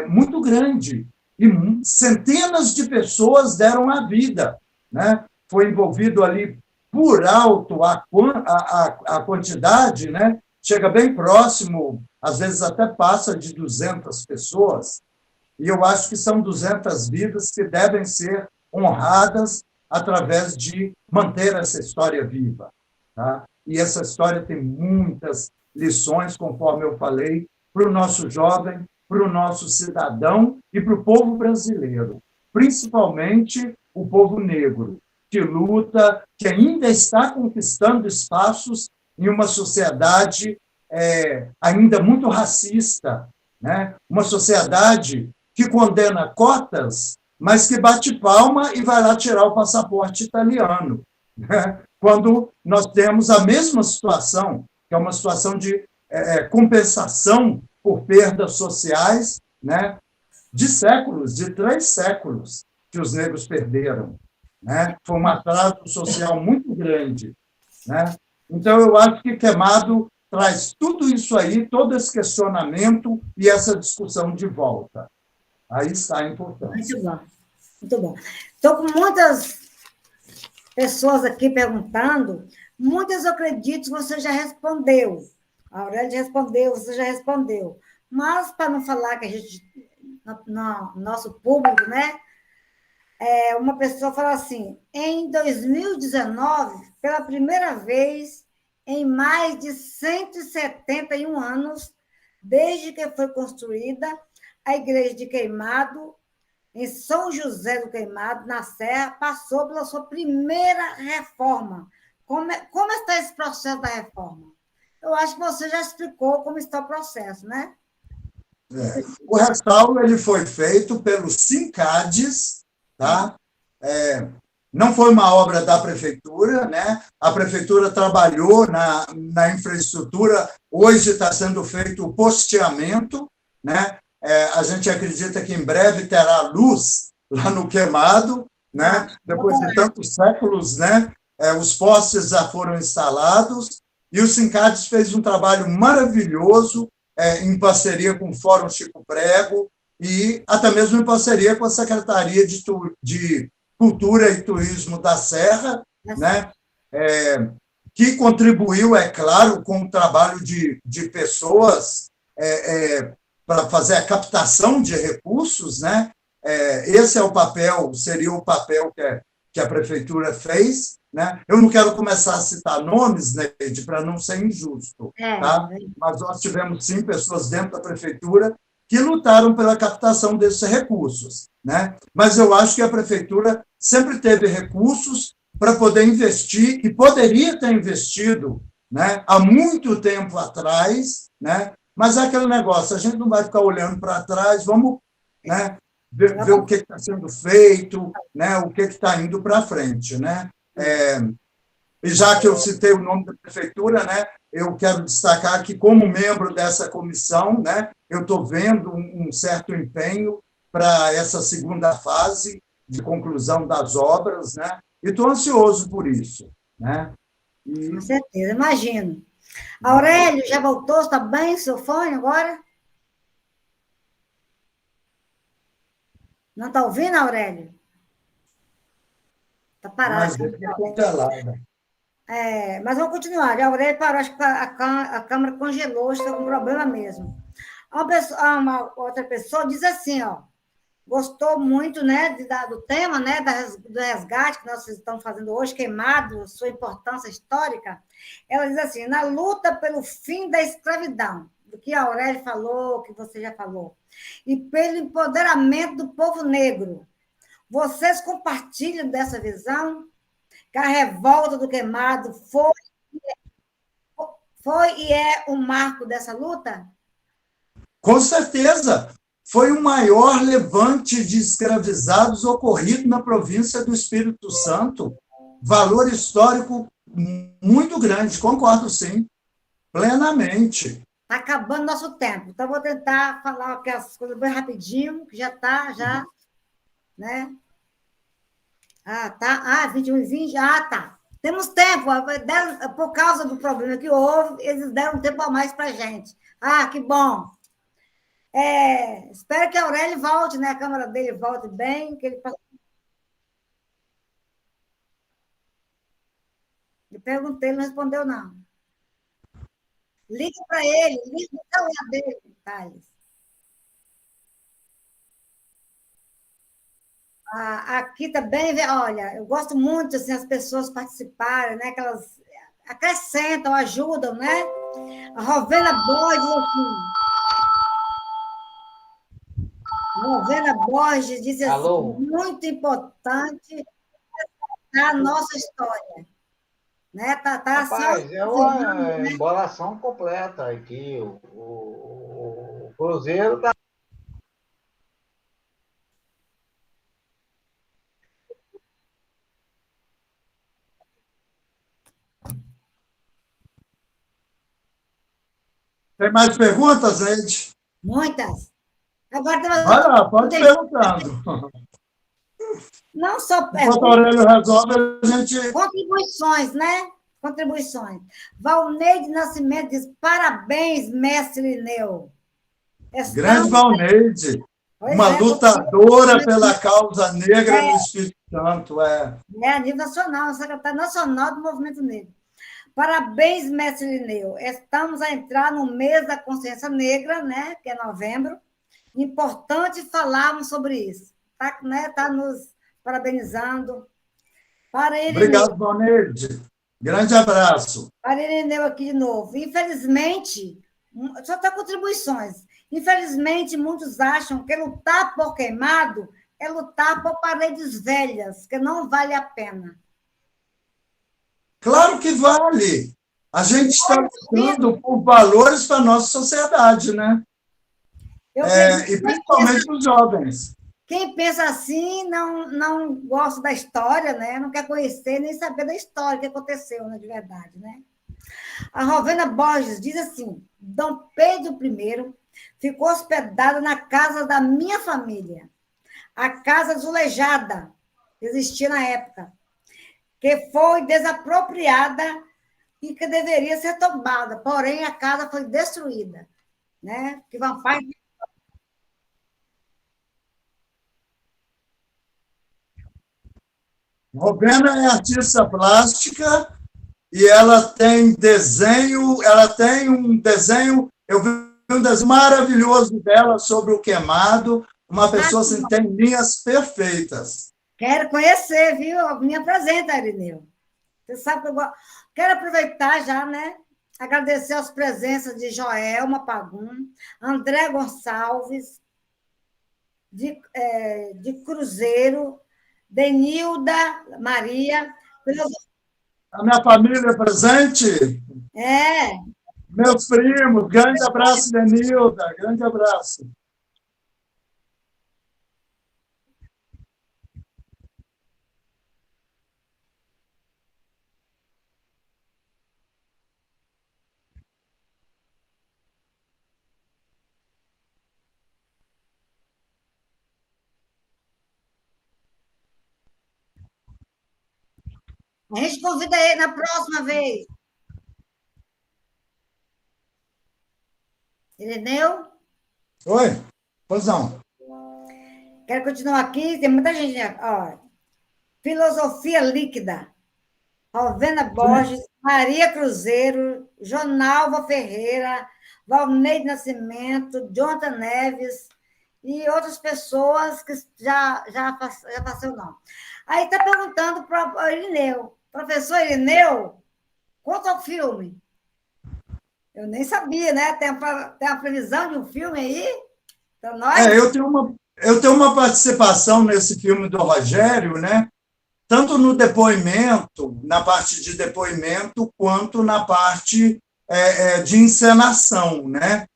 muito grande e centenas de pessoas deram a vida, né? Foi envolvido ali, por alto, a quantidade, né? Chega bem próximo, às vezes até passa de 200 pessoas, e eu acho que são 200 vidas que devem ser honradas através de manter essa história viva, tá? E essa história tem muitas lições, conforme eu falei, para o nosso jovem, para o nosso cidadão e para o povo brasileiro, principalmente o povo negro, que luta, que ainda está conquistando espaços em uma sociedade ainda muito racista, né? Uma sociedade que condena cotas, mas que bate palma e vai lá tirar o passaporte italiano, né? Quando nós temos a mesma situação, que é uma situação de compensação por perdas sociais, né? De séculos, de 3 séculos que os negros perderam, né? Foi um atraso social muito grande, né? Então, eu acho que Queimado traz tudo isso aí, todo esse questionamento e essa discussão de volta. Aí está a importância. Muito bom, muito bom. Estou com muitas pessoas aqui perguntando, muitas eu acredito que você já respondeu. A Aurélia respondeu, você já respondeu. Mas, para não falar que a gente, no nosso público, né? Uma pessoa fala assim, em 2019, pela primeira vez em mais de 171 anos, desde que foi construída a Igreja de Queimado, em São José do Queimado, na Serra, passou pela sua primeira reforma. Como está esse processo da reforma? Eu acho que você já explicou como está o processo, né? O restauro ele foi feito pelos SINCADs, tá? Não foi uma obra da prefeitura, né? A prefeitura trabalhou na infraestrutura, hoje está sendo feito o posteamento, né? A gente acredita que em breve terá luz lá no Queimado, né? Depois de tantos séculos, né? Os postes já foram instalados e o SINCADs fez um trabalho maravilhoso em parceria com o Fórum Chico Prego e até mesmo em parceria com a Secretaria de Cultura e Turismo da Serra, né? Que contribuiu, é claro, com o trabalho de pessoas para fazer a captação de recursos, né? Esse é o papel, seria o papel que a prefeitura fez, né? Eu não quero começar a citar nomes, né, para não ser injusto, tá? Mas nós tivemos, sim, pessoas dentro da prefeitura que lutaram pela captação desses recursos, né? Mas eu acho que a prefeitura sempre teve recursos para poder investir e poderia ter investido, né, há muito tempo atrás, né? Mas é aquele negócio, a gente não vai ficar olhando para trás, vamos, né, ver o que está sendo feito, né, o que está indo para frente, né? E já que eu citei o nome da prefeitura, né, eu quero destacar que, como membro dessa comissão, né, eu estou vendo um certo empenho para essa segunda fase de conclusão das obras, né, e estou ansioso por isso, né? Com certeza, imagino. Aurélio, já voltou? Está bem seu fone agora? Não está ouvindo, Aurélio? Está parado. Mas vamos continuar. A Aurélio parou, acho que a câmera congelou, está com problema mesmo. Uma outra pessoa diz assim, ó, gostou muito, né, do tema, né, do resgate que nós estamos fazendo hoje, Queimado, sua importância histórica. Ela diz assim, na luta pelo fim da escravidão, do que a Aurélia falou, que você já falou, e pelo empoderamento do povo negro, vocês compartilham dessa visão? Que a revolta do Queimado foi e é um marco dessa luta? Com certeza. Foi o maior levante de escravizados ocorrido na província do Espírito Santo. Valor histórico muito grande, concordo, sim, plenamente. Está acabando nosso tempo, então vou tentar falar aquelas coisas bem rapidinho, que já está, né? Tá. 21 e 20, tá. Temos tempo, por causa do problema que houve, eles deram tempo a mais para a gente. Que bom. Espero que a Aurélia volte, né? A câmera dele volte bem. Que ele... Eu perguntei, ele não respondeu, não. Liga para ele, liga no celular dele, Thales. Aqui também, olha, eu gosto muito assim, as pessoas participarem, né? Que elas acrescentam, ajudam, né? A Rovena Boy diz assim, Rovena Borges disse assim, Alô? muito importante a nossa história. Né? Tá só Rapaz, é cozinhando, uma né? embolação completa aqui. O Cruzeiro está. Tem mais perguntas, Neide? Muitas. Agora, Vai lá, pode deixar perguntando. não só Enquanto a perguntas, Aurélio resolve, a gente. contribuições, né? Contribuições. Valneide Nascimento diz, parabéns, mestre Lineu. Grande Estamos, Valneide, pois uma é, lutadora pela causa negra no Espírito Santo. a nível nacional, secretário nacional do Movimento Negro. Parabéns, mestre Lineu. Estamos a entrar no mês da consciência negra, né? Que é novembro. Importante falarmos sobre isso. Tá, né? Tá nos parabenizando. Para Irineu, Obrigado, Valneide. Grande abraço. para Irineu aqui de novo. Infelizmente, só tem contribuições. Infelizmente, muitos acham que lutar por queimado é lutar por paredes velhas, que não vale a pena. Claro que vale. A gente está lutando por valores para a nossa sociedade, né? Eu acredito E que principalmente para os jovens. quem pensa assim não gosta da história, né? Não quer conhecer nem saber da história que aconteceu, né, de verdade, né? A Rovena Borges diz assim: Dom Pedro I ficou hospedado na casa da minha família, a Casa Azulejada, que existia na época, que foi desapropriada e que deveria ser tomada, porém a casa foi destruída, né? Que Van Paes Rovena é artista plástica e ela tem um desenho, eu vi um desenho maravilhoso dela sobre o queimado, uma pessoa assim, tem linhas perfeitas. quero conhecer, viu? Me apresenta, Irineu. Você sabe que eu gosto. Quero aproveitar já, né? Agradecer as presenças de Joelma Pagum, André Gonçalves, de Cruzeiro, Denilda Maria. A minha família é presente, É, meus primos, grande abraço, Denilda, grande abraço. a gente convida ele na próxima vez. Entendeu? Oi? Pois não. Quero continuar aqui, tem muita gente. Ó, Filosofia Líquida. Rovena Borges, Maria Cruzeiro, Jonalva Ferreira, Valneide Nascimento, Jonathan Neves e outras pessoas que já passei o nome. Aí está perguntando para o Irineu, professor Irineu, quanto ao filme? Eu nem sabia, né? Tem a previsão de um filme aí? Para nós? Eu tenho uma participação nesse filme do Rogério, né? Tanto no depoimento, na parte de depoimento, quanto na parte de encenação, né?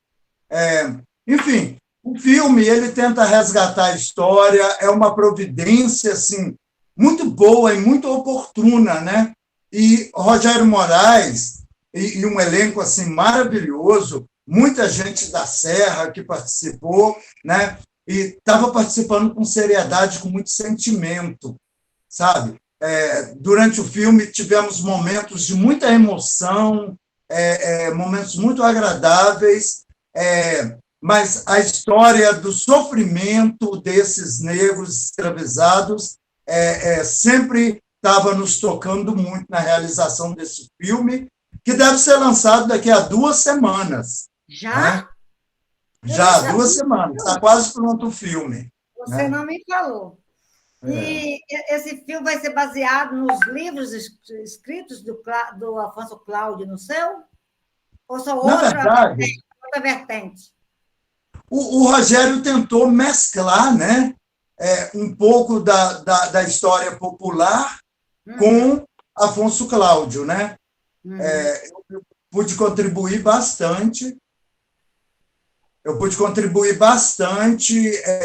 Enfim, o filme ele tenta resgatar a história, é uma providência assim muito boa e muito oportuna, né? E Rogério Moraes e um elenco assim maravilhoso, muita gente da Serra que participou, né? E estava participando com seriedade, com muito sentimento, sabe? Durante o filme tivemos momentos de muita emoção, momentos muito agradáveis, mas a história do sofrimento desses negros escravizados sempre estava nos tocando muito na realização desse filme, que deve ser lançado daqui a 2 semanas. Já? Né? Já, 2 semanas. Está quase pronto o filme. Você Né? não me falou. E esse filme vai ser baseado nos livros escritos do Afonso Cláudio no seu? Ou só Na outra verdade, vertente? O Rogério tentou mesclar, né, um pouco da história popular com Afonso Cláudio, né? Eu pude contribuir bastante.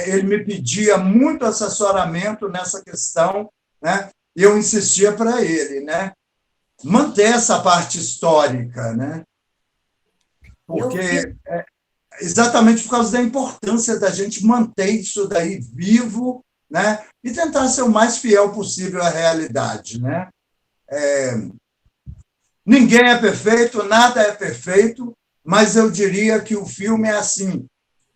Ele me pedia muito assessoramento nessa questão, né? E eu insistia para ele, né, manter essa parte histórica, né? Porque exatamente por causa da importância da gente manter isso daí vivo, né? E tentar ser o mais fiel possível à realidade, né? Ninguém é perfeito, nada é perfeito, mas eu diria que o filme é assim,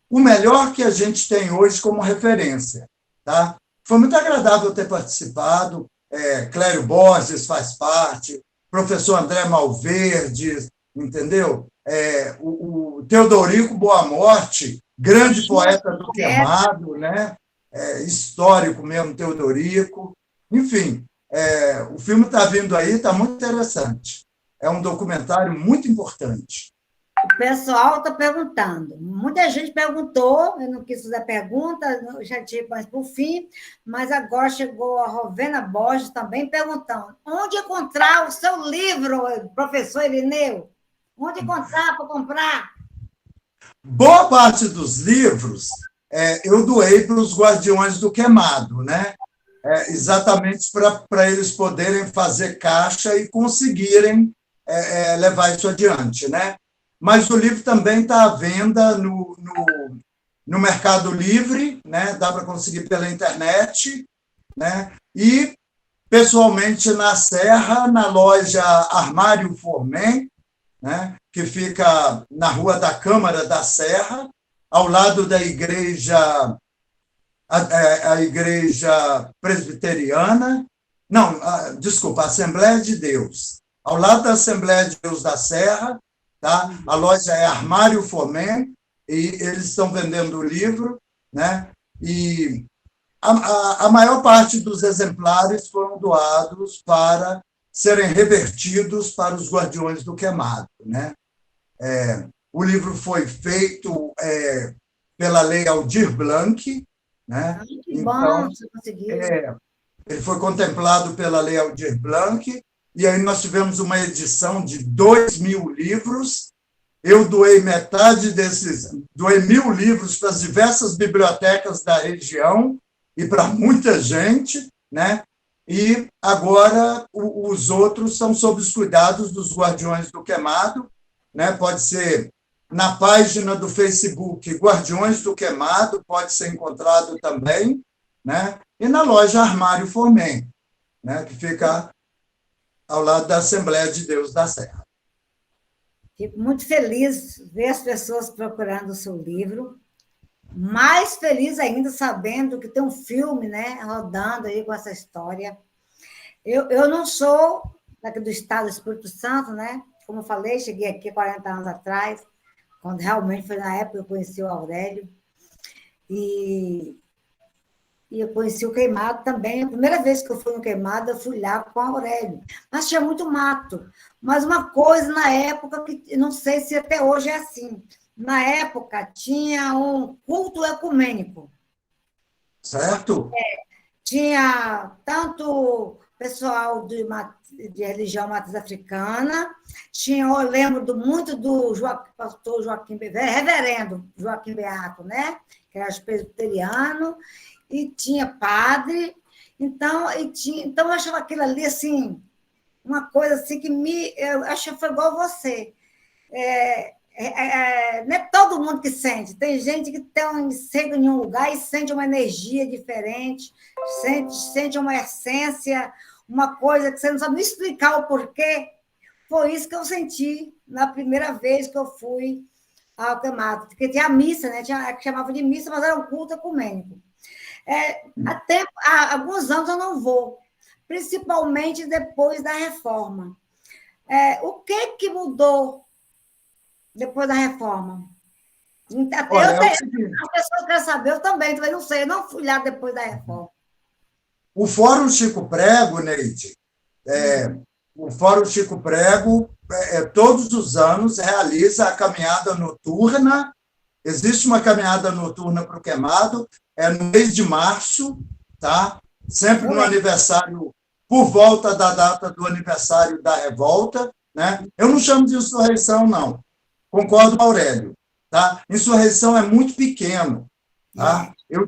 o melhor que a gente tem hoje como referência, tá? Foi muito agradável ter participado. Clério Borges faz parte, professor André Malverde, entendeu? O Teodorico Boa Morte, grande poeta do Queimado, né? Histórico mesmo, Teodorico. Enfim, o filme está vindo aí, está muito interessante. É um documentário muito importante. O pessoal está perguntando. Muita gente perguntou, eu não quis fazer pergunta, já tinha mais para o fim, mas agora chegou a Rovena Borges também perguntando: onde encontrar o seu livro, professor Irineu? Onde encontrar para comprar? Boa parte dos livros eu doei para os Guardiões do Queimado, né? Exatamente para eles poderem fazer caixa e conseguirem levar isso adiante, né? Mas o livro também está à venda no Mercado Livre, né? Dá para conseguir pela internet, né? E, pessoalmente, na Serra, na loja Armário Formen, né? Que fica na Rua da Câmara da Serra, ao lado da igreja, a igreja presbiteriana, não, desculpa, a Assembleia de Deus, ao lado da Assembleia de Deus da Serra, tá? A loja é Armário Formen, e eles estão vendendo o livro, né? E a maior parte dos exemplares foram doados para serem revertidos para os Guardiões do Queimado, né? O livro foi feito pela Lei Aldir Blanc, né? Que bom, você conseguiu. Ele foi contemplado pela Lei Aldir Blanc, e aí nós tivemos uma edição de 2.000 livros. Eu doei metade doei 1.000 livros para as diversas bibliotecas da região e para muita gente, né? E agora os outros são sob os cuidados dos Guardiões do Queimado, né? Pode ser na página do Facebook Guardiões do Queimado, pode ser encontrado também, né? E na loja Armário Formen, né? Que fica ao lado da Assembleia de Deus da Serra. Fico muito feliz ver as pessoas procurando o seu livro. Mais feliz ainda sabendo que tem um filme, né, rodando aí com essa história. Eu não sou daqui do estado do Espírito Santo, né? Como eu falei, cheguei aqui 40 anos atrás, quando realmente foi na época que eu conheci o Aurélio. E eu conheci o Queimado também. A primeira vez que eu fui no Queimado, eu fui lá com o Aurélio. Mas tinha muito mato. Mas uma coisa na época, que não sei se até hoje é assim, na época tinha um culto ecumênico. Certo? Tinha tanto pessoal de religião matriz africana, eu lembro muito do pastor Joaquim, reverendo Joaquim Beato, né? Que era presbiteriano, e tinha padre, então eu achava aquilo ali assim, uma coisa assim que eu acho que foi igual você. Não é todo mundo que sente, tem gente que chega em um lugar e sente uma energia diferente, sente uma essência, uma coisa que você não sabe explicar o porquê. Foi isso que eu senti na primeira vez que eu fui ao Queimado, porque tinha a missa, né? Que chamava de missa, mas era um culto ecumênico. Há alguns anos eu não vou, principalmente depois da reforma. O que mudou depois da reforma? Olha, as pessoas querem saber, eu também não sei, eu não fui lá depois da reforma. O Fórum Chico Prego, Neide, o Fórum Chico Prego, todos os anos, realiza a caminhada noturna existe uma caminhada noturna para o Queimado, no mês de março, tá? Sempre no aniversário, por volta da data do aniversário da revolta, né? Eu não chamo de insurreição, não. Concordo com o Aurélio. Tá? Insurreição é muito pequeno. Tá? Eu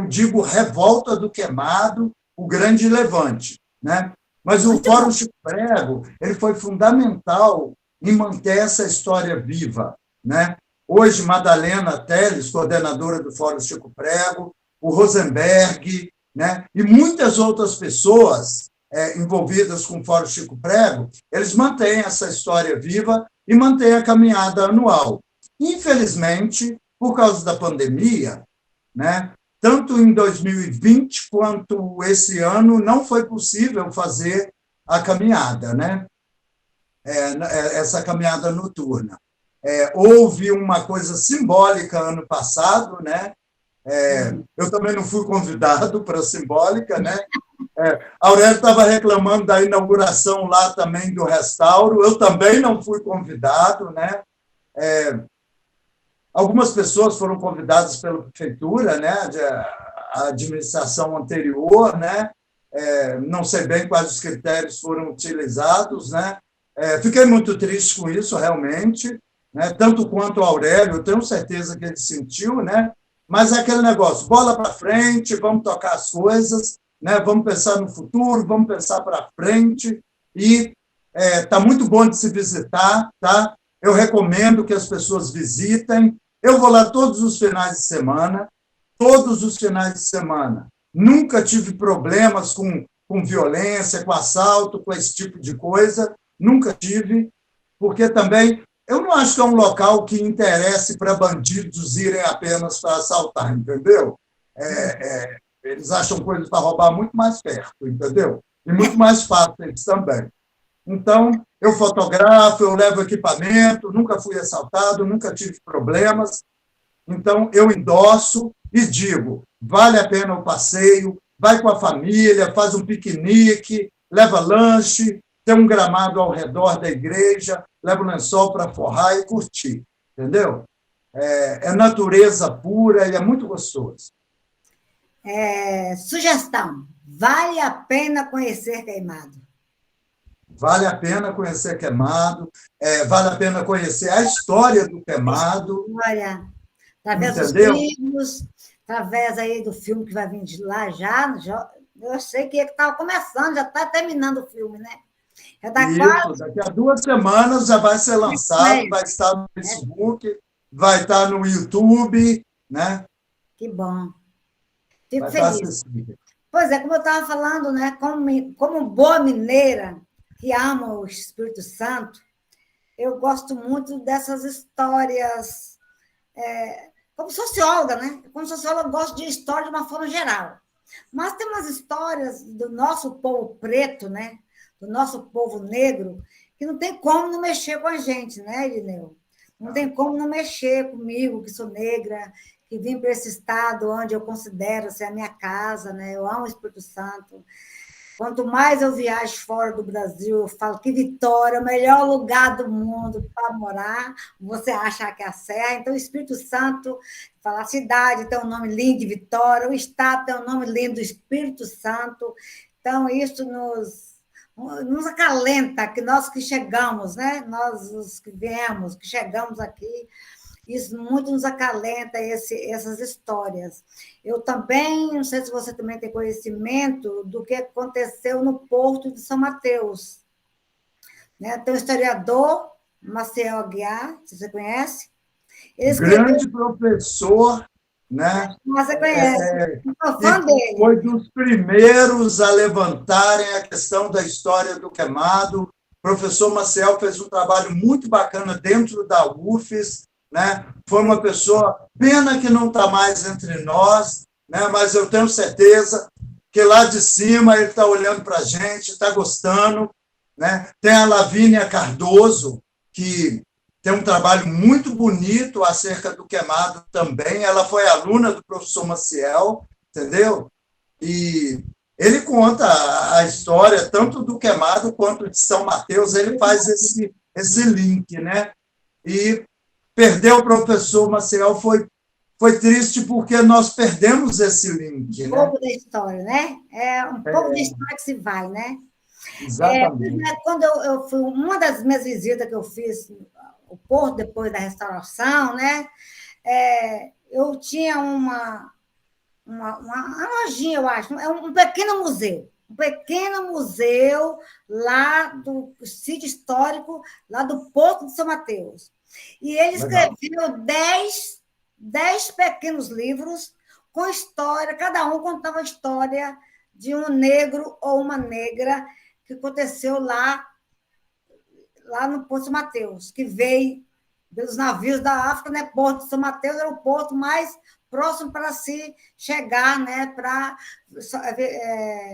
digo revolta do Queimado, o grande levante. Né? Mas o Fórum Chico Prego ele foi fundamental em manter essa história viva. Né? Hoje, Madalena Teles, coordenadora do Fórum Chico Prego, o Rosenberg, né? E muitas outras pessoas envolvidas com o Fórum Chico Prego, eles mantêm essa história viva e mantêm a caminhada anual. Infelizmente, por causa da pandemia, né, tanto em 2020 quanto esse ano, não foi possível fazer a caminhada, né? Essa caminhada noturna. Houve uma coisa simbólica ano passado, né? Eu também não fui convidado para a simbólica, né? Aurélio estava reclamando da inauguração lá também do restauro, eu também não fui convidado, né? Algumas pessoas foram convidadas pela prefeitura, né? A administração anterior, né? Não sei bem quais os critérios foram utilizados, né? Fiquei muito triste com isso, realmente, né? Tanto quanto o Aurélio, eu tenho certeza que ele sentiu, né? Mas é aquele negócio, bola para frente, vamos tocar as coisas, né? Vamos pensar no futuro, vamos pensar para frente, e está muito bom de se visitar, tá? Eu recomendo que as pessoas visitem. Eu vou lá todos os finais de semana, Nunca tive problemas com violência, com assalto, com esse tipo de coisa, nunca tive, porque também eu não acho que é um local que interesse para bandidos irem apenas para assaltar, entendeu? Eles acham coisas para roubar muito mais perto, entendeu? E muito mais fáceis também. Então, eu fotografo, eu levo equipamento, nunca fui assaltado, nunca tive problemas. Então, eu endosso e digo, vale a pena o passeio, vai com a família, faz um piquenique, leva lanche, tem um gramado ao redor da igreja, leva o lençol para forrar e curtir, entendeu? É natureza pura e é muito gostoso. Sugestão, vale a pena conhecer Queimado. Vale a pena conhecer Queimado, vale a pena conhecer a história do Queimado. Através dos livros, através aí do filme que vai vir de lá já. Eu sei que estava começando, já está terminando o filme, né? Já tá quase... Daqui a 2 semanas já vai ser lançado, vai estar no Facebook, vai estar no YouTube, né? Que bom. Fico feliz. Pois é, como eu estava falando, né? Como boa mineira, que ama o Espírito Santo, eu gosto muito dessas histórias, como socióloga, né? Como socióloga, eu gosto de história de uma forma geral. Mas tem umas histórias do nosso povo preto, né? Do nosso povo negro, que não tem como não mexer com a gente, né, Irineu? Não tem como não mexer comigo, que sou negra, que vim para esse estado onde eu considero ser a minha casa, né? Eu amo o Espírito Santo. Quanto mais eu viajo fora do Brasil, eu falo que Vitória é o melhor lugar do mundo para morar. Você acha que é a Serra? Então, o Espírito Santo, fala, a cidade tem um nome lindo de Vitória, o estado tem um nome lindo do Espírito Santo. Então, isso nos acalenta, que nós que chegamos, né? Nós os que viemos, que chegamos aqui, isso muito nos acalenta, essas histórias. Eu também, não sei se você também tem conhecimento do que aconteceu no Porto de São Mateus. Né? Tem o historiador Maciel Aguiar, você conhece? Grande professor, né? Você conhece, sou fã dele. Foi dos primeiros a levantarem a questão da história do Queimado. O professor Maciel fez um trabalho muito bacana dentro da UFES, né? Foi uma pessoa, pena que não está mais entre nós, né? Mas eu tenho certeza que lá de cima ele está olhando para a gente, está gostando, né? Tem a Lavínia Cardoso, que tem um trabalho muito bonito acerca do Queimado também. Ela foi aluna do professor Maciel, entendeu? E ele conta a história tanto do Queimado quanto de São Mateus, ele faz esse link, né? E perder o professor Maciel foi triste porque nós perdemos esse link. Um né? pouco da história, né? É um pouco da história que se vai, né? Exatamente. Quando eu fui, uma das minhas visitas que eu fiz ao Porto, depois da restauração, né? Eu tinha uma lojinha, eu acho, um pequeno museu. Um pequeno museu lá do sítio histórico, lá do Porto de São Mateus. E ele escreveu 10 pequenos livros com história, cada um contava a história de um negro ou uma negra que aconteceu lá no Porto de São Mateus, que veio pelos navios da África, né? Porto de São Mateus era o porto mais próximo para se chegar, né? Para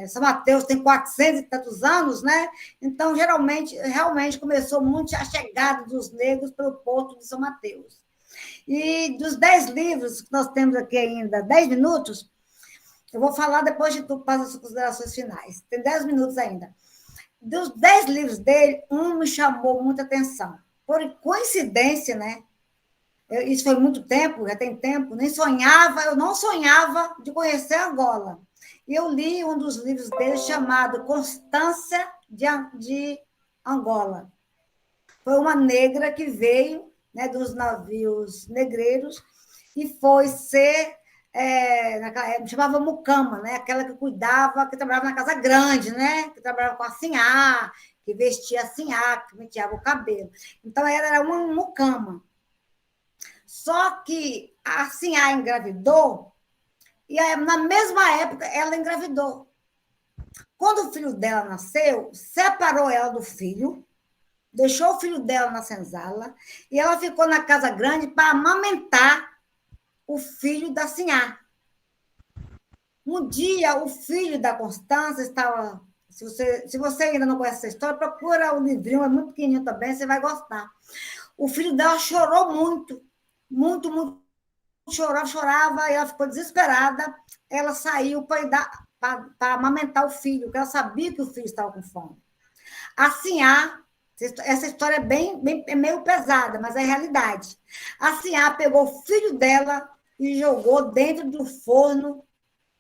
São Mateus tem 400 e tantos anos, né? Então, realmente começou muito a chegada dos negros pelo Porto de São Mateus. E dos 10 livros que nós temos aqui ainda, 10 minutos, eu vou falar depois de tu passar as considerações finais. Tem 10 minutos ainda. Dos 10 livros dele, um me chamou muita atenção. Por coincidência, né? Isso foi muito tempo, já tem tempo, eu não sonhava de conhecer Angola. E eu li um dos livros dele chamado Constância de Angola. Foi uma negra que veio, né, dos navios negreiros e foi ser, naquela época, chamava mucama, né, aquela que cuidava, que trabalhava na casa grande, né, que trabalhava com a sinhá, que vestia a sinhá, que penteava o cabelo. Então, ela era uma mucama. Só que a sinhá engravidou e na mesma época ela engravidou. Quando o filho dela nasceu, separou ela do filho, deixou o filho dela na senzala e ela ficou na casa grande para amamentar o filho da sinhá. Um dia, o filho da Constância estava... Se você ainda não conhece essa história, procura o livrinho, é muito pequenininho também, você vai gostar. O filho dela chorou muito, muito, muito. Chorava, e ela ficou desesperada. Ela saiu para amamentar o filho, porque ela sabia que o filho estava com fome. A sinhá, essa história é meio pesada, mas é realidade. A sinhá pegou o filho dela e jogou dentro do forno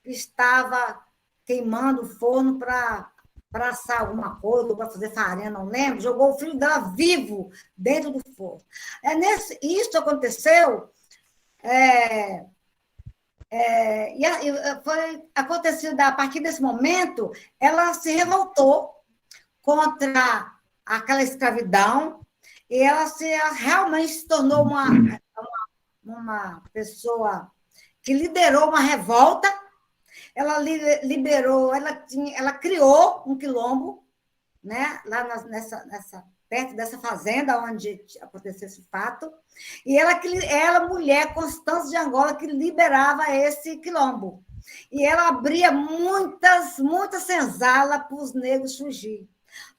que estava queimando o forno para assar alguma coisa, ou para fazer farinha, não lembro. Jogou o filho dela vivo dentro do forno. Isso aconteceu... foi acontecido a partir desse momento, ela se revoltou contra aquela escravidão e ela realmente se tornou uma pessoa que liderou uma revolta. Ela ela criou um quilombo, né, lá perto dessa fazenda onde aconteceu esse fato, e ela mulher, Constância de Angola, que liberava esse quilombo. E ela abria muitas senzalas para os negros fugir.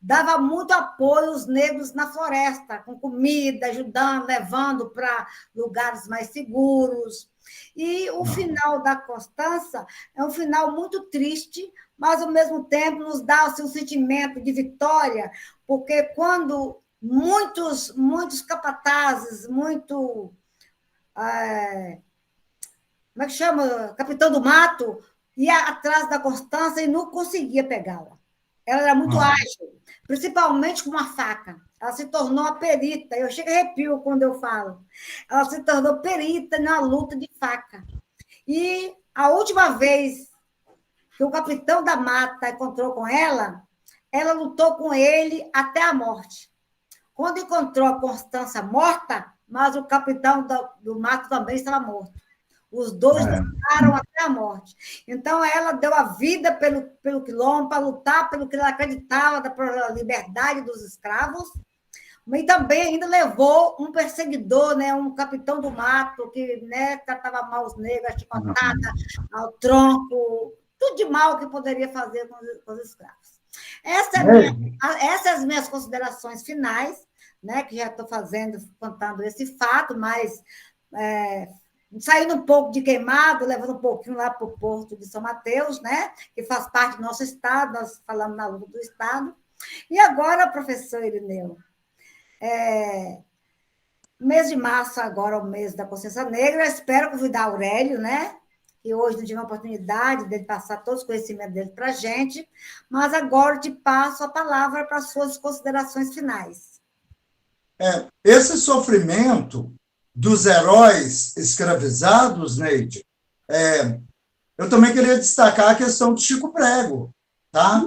Dava muito apoio aos negros na floresta, com comida, ajudando, levando para lugares mais seguros. E o final da Constância é um final muito triste, mas, ao mesmo tempo, nos dá assim, um sentimento de vitória, porque quando muitos capatazes, como é que chama? Capitão do Mato, ia atrás da Constância e não conseguia pegá-la. Ela era muito ágil, principalmente com uma faca. Ela se tornou uma perita. Eu chego a arrepio quando eu falo. Ela se tornou perita na luta de faca. E a última vez que o capitão da mata encontrou com ela lutou com ele até a morte. Quando encontrou a Constância morta, mas o capitão do mato também estava morto. Os dois lutaram até a morte. Então, ela deu a vida pelo quilombo, para lutar pelo que ela acreditava, pela liberdade dos escravos, e também ainda levou um perseguidor, né, um capitão do mato, que, né, tratava mal os negros, a chicotada, ao tronco, tudo de mal que poderia fazer com os escravos. Essas são as minhas considerações finais, né, que já estou contando esse fato, mas saindo um pouco de Queimado, levando um pouquinho lá para o Porto de São Mateus, né, que faz parte do nosso estado, nós falamos na luta do estado. E agora, professor Irineu, O mês de março, agora, é o mês da consciência negra. Eu espero convidar Aurélio, né? E hoje não tive a oportunidade de passar todos os conhecimentos dele para a gente, mas agora te passo a palavra para as suas considerações finais. Esse sofrimento dos heróis escravizados, Neide, eu também queria destacar a questão do Chico Prego, tá?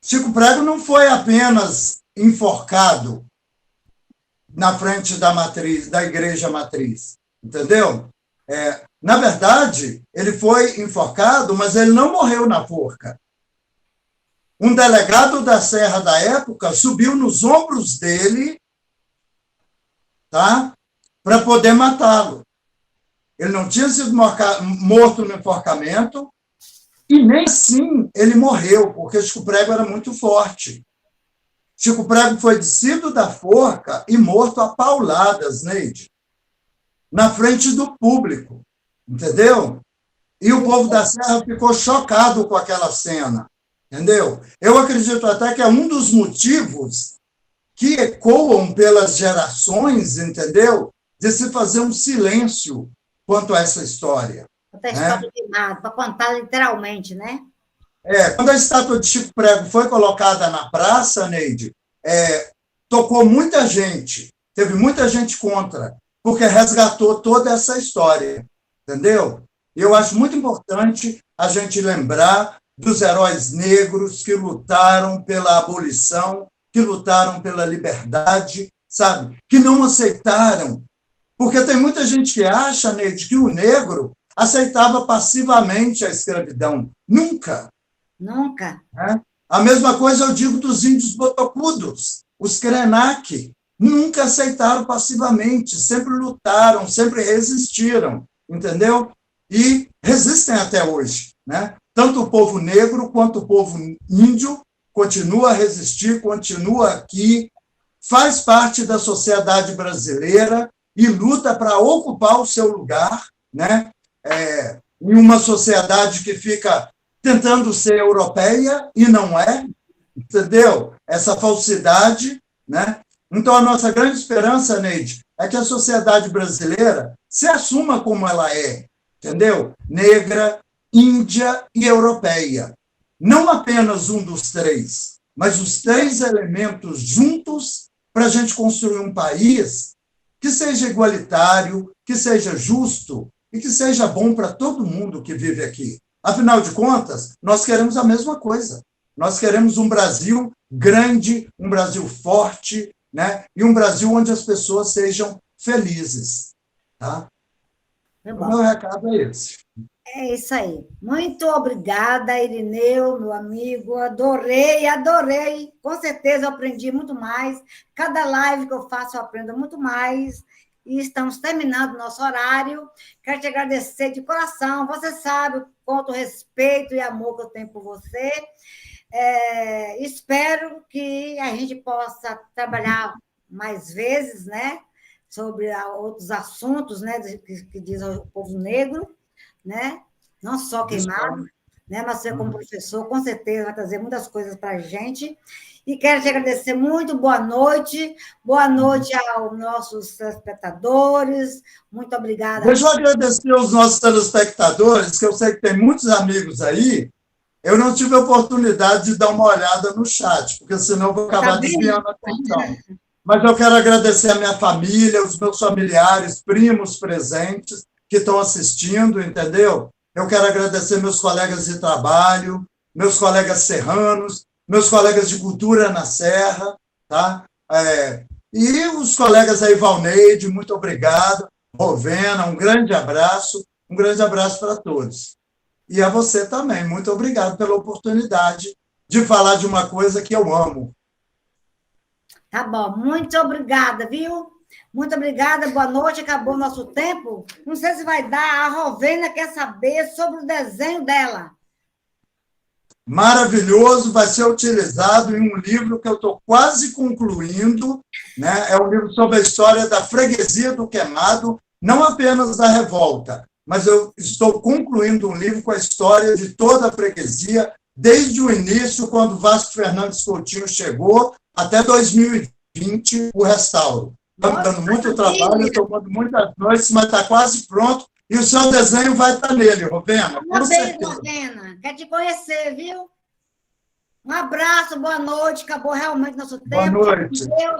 Chico Prego não foi apenas enforcado na frente da igreja matriz, entendeu? Na verdade, ele foi enforcado, mas ele não morreu na forca. Um delegado da Serra da época subiu nos ombros dele, tá? Para poder matá-lo. Ele não tinha sido morto no enforcamento, e nem assim ele morreu, porque Chico Prego era muito forte. Chico Prego foi descido da forca e morto a pauladas, Neide, na frente do público, entendeu? E o povo da Serra ficou chocado com aquela cena, entendeu? Eu acredito até que é um dos motivos que ecoam pelas gerações, entendeu? De se fazer um silêncio quanto a essa história. Outra história queimada, para contar literalmente, né? Quando a estátua de Chico Prego foi colocada na praça, Neide, tocou muita gente, teve muita gente contra, porque resgatou toda essa história, entendeu? E eu acho muito importante a gente lembrar dos heróis negros que lutaram pela abolição, que lutaram pela liberdade, sabe? Que não aceitaram. Porque tem muita gente que acha, Neide, que o negro aceitava passivamente a escravidão. Nunca. Nunca. A mesma coisa eu digo dos índios botocudos, os Krenak. Nunca aceitaram passivamente, sempre lutaram, sempre resistiram, entendeu? E resistem até hoje, né? Tanto o povo negro quanto o povo índio continua a resistir, continua aqui, faz parte da sociedade brasileira e luta para ocupar o seu lugar, né? Em uma sociedade que fica tentando ser europeia e não é, entendeu? Essa falsidade, né? Então, a nossa grande esperança, Neide, é que a sociedade brasileira se assuma como ela é, entendeu? Negra, índia e europeia. Não apenas um dos três, mas os três elementos juntos para a gente construir um país que seja igualitário, que seja justo e que seja bom para todo mundo que vive aqui. Afinal de contas, nós queremos a mesma coisa. Nós queremos um Brasil grande, um Brasil forte, né? E um Brasil onde as pessoas sejam felizes. Tá? O meu recado é esse. É isso aí. Muito obrigada, Irineu, meu amigo. Adorei. Com certeza eu aprendi muito mais. Cada live que eu faço eu aprendo muito mais. E estamos terminando o nosso horário. Quero te agradecer de coração. Você sabe o quanto respeito e amor que eu tenho por você. Espero que a gente possa trabalhar mais vezes, né, sobre outros assuntos, né, que diz o povo negro, né, não só queimado, né, mas você como professor, com certeza vai trazer muitas coisas para a gente. E quero te agradecer muito, boa noite aos nossos telespectadores, muito obrigada. Deixa eu agradecer aos nossos telespectadores, que eu sei que tem muitos amigos aí. Eu não tive a oportunidade de dar uma olhada no chat, porque senão eu vou acabar desviando a atenção. Mas eu quero agradecer a minha família, os meus familiares, primos presentes que estão assistindo, entendeu? Eu quero agradecer meus colegas de trabalho, meus colegas serranos, meus colegas de cultura na Serra, tá? E os colegas aí, Valneide, muito obrigado. Rovena, um grande abraço para todos. E a você também, muito obrigado pela oportunidade de falar de uma coisa que eu amo. Tá bom, muito obrigada, viu? Muito obrigada, boa noite, acabou o nosso tempo. Não sei se vai dar, a Rovena quer saber sobre o desenho dela. Maravilhoso, vai ser utilizado em um livro que eu estou quase concluindo, né? É um livro sobre a história da freguesia do Queimado, não apenas da revolta, mas eu estou concluindo um livro com a história de toda a freguesia, desde o início, quando Vasco Fernandes Coutinho chegou, até 2020, o restauro. Está dando muito trabalho, tomando muitas noites, mas está quase pronto. E o seu desenho vai estar nele, Rovena, com certeza. Rovena, quer te conhecer, viu? Um abraço, boa noite. Acabou realmente nosso tempo. Boa noite.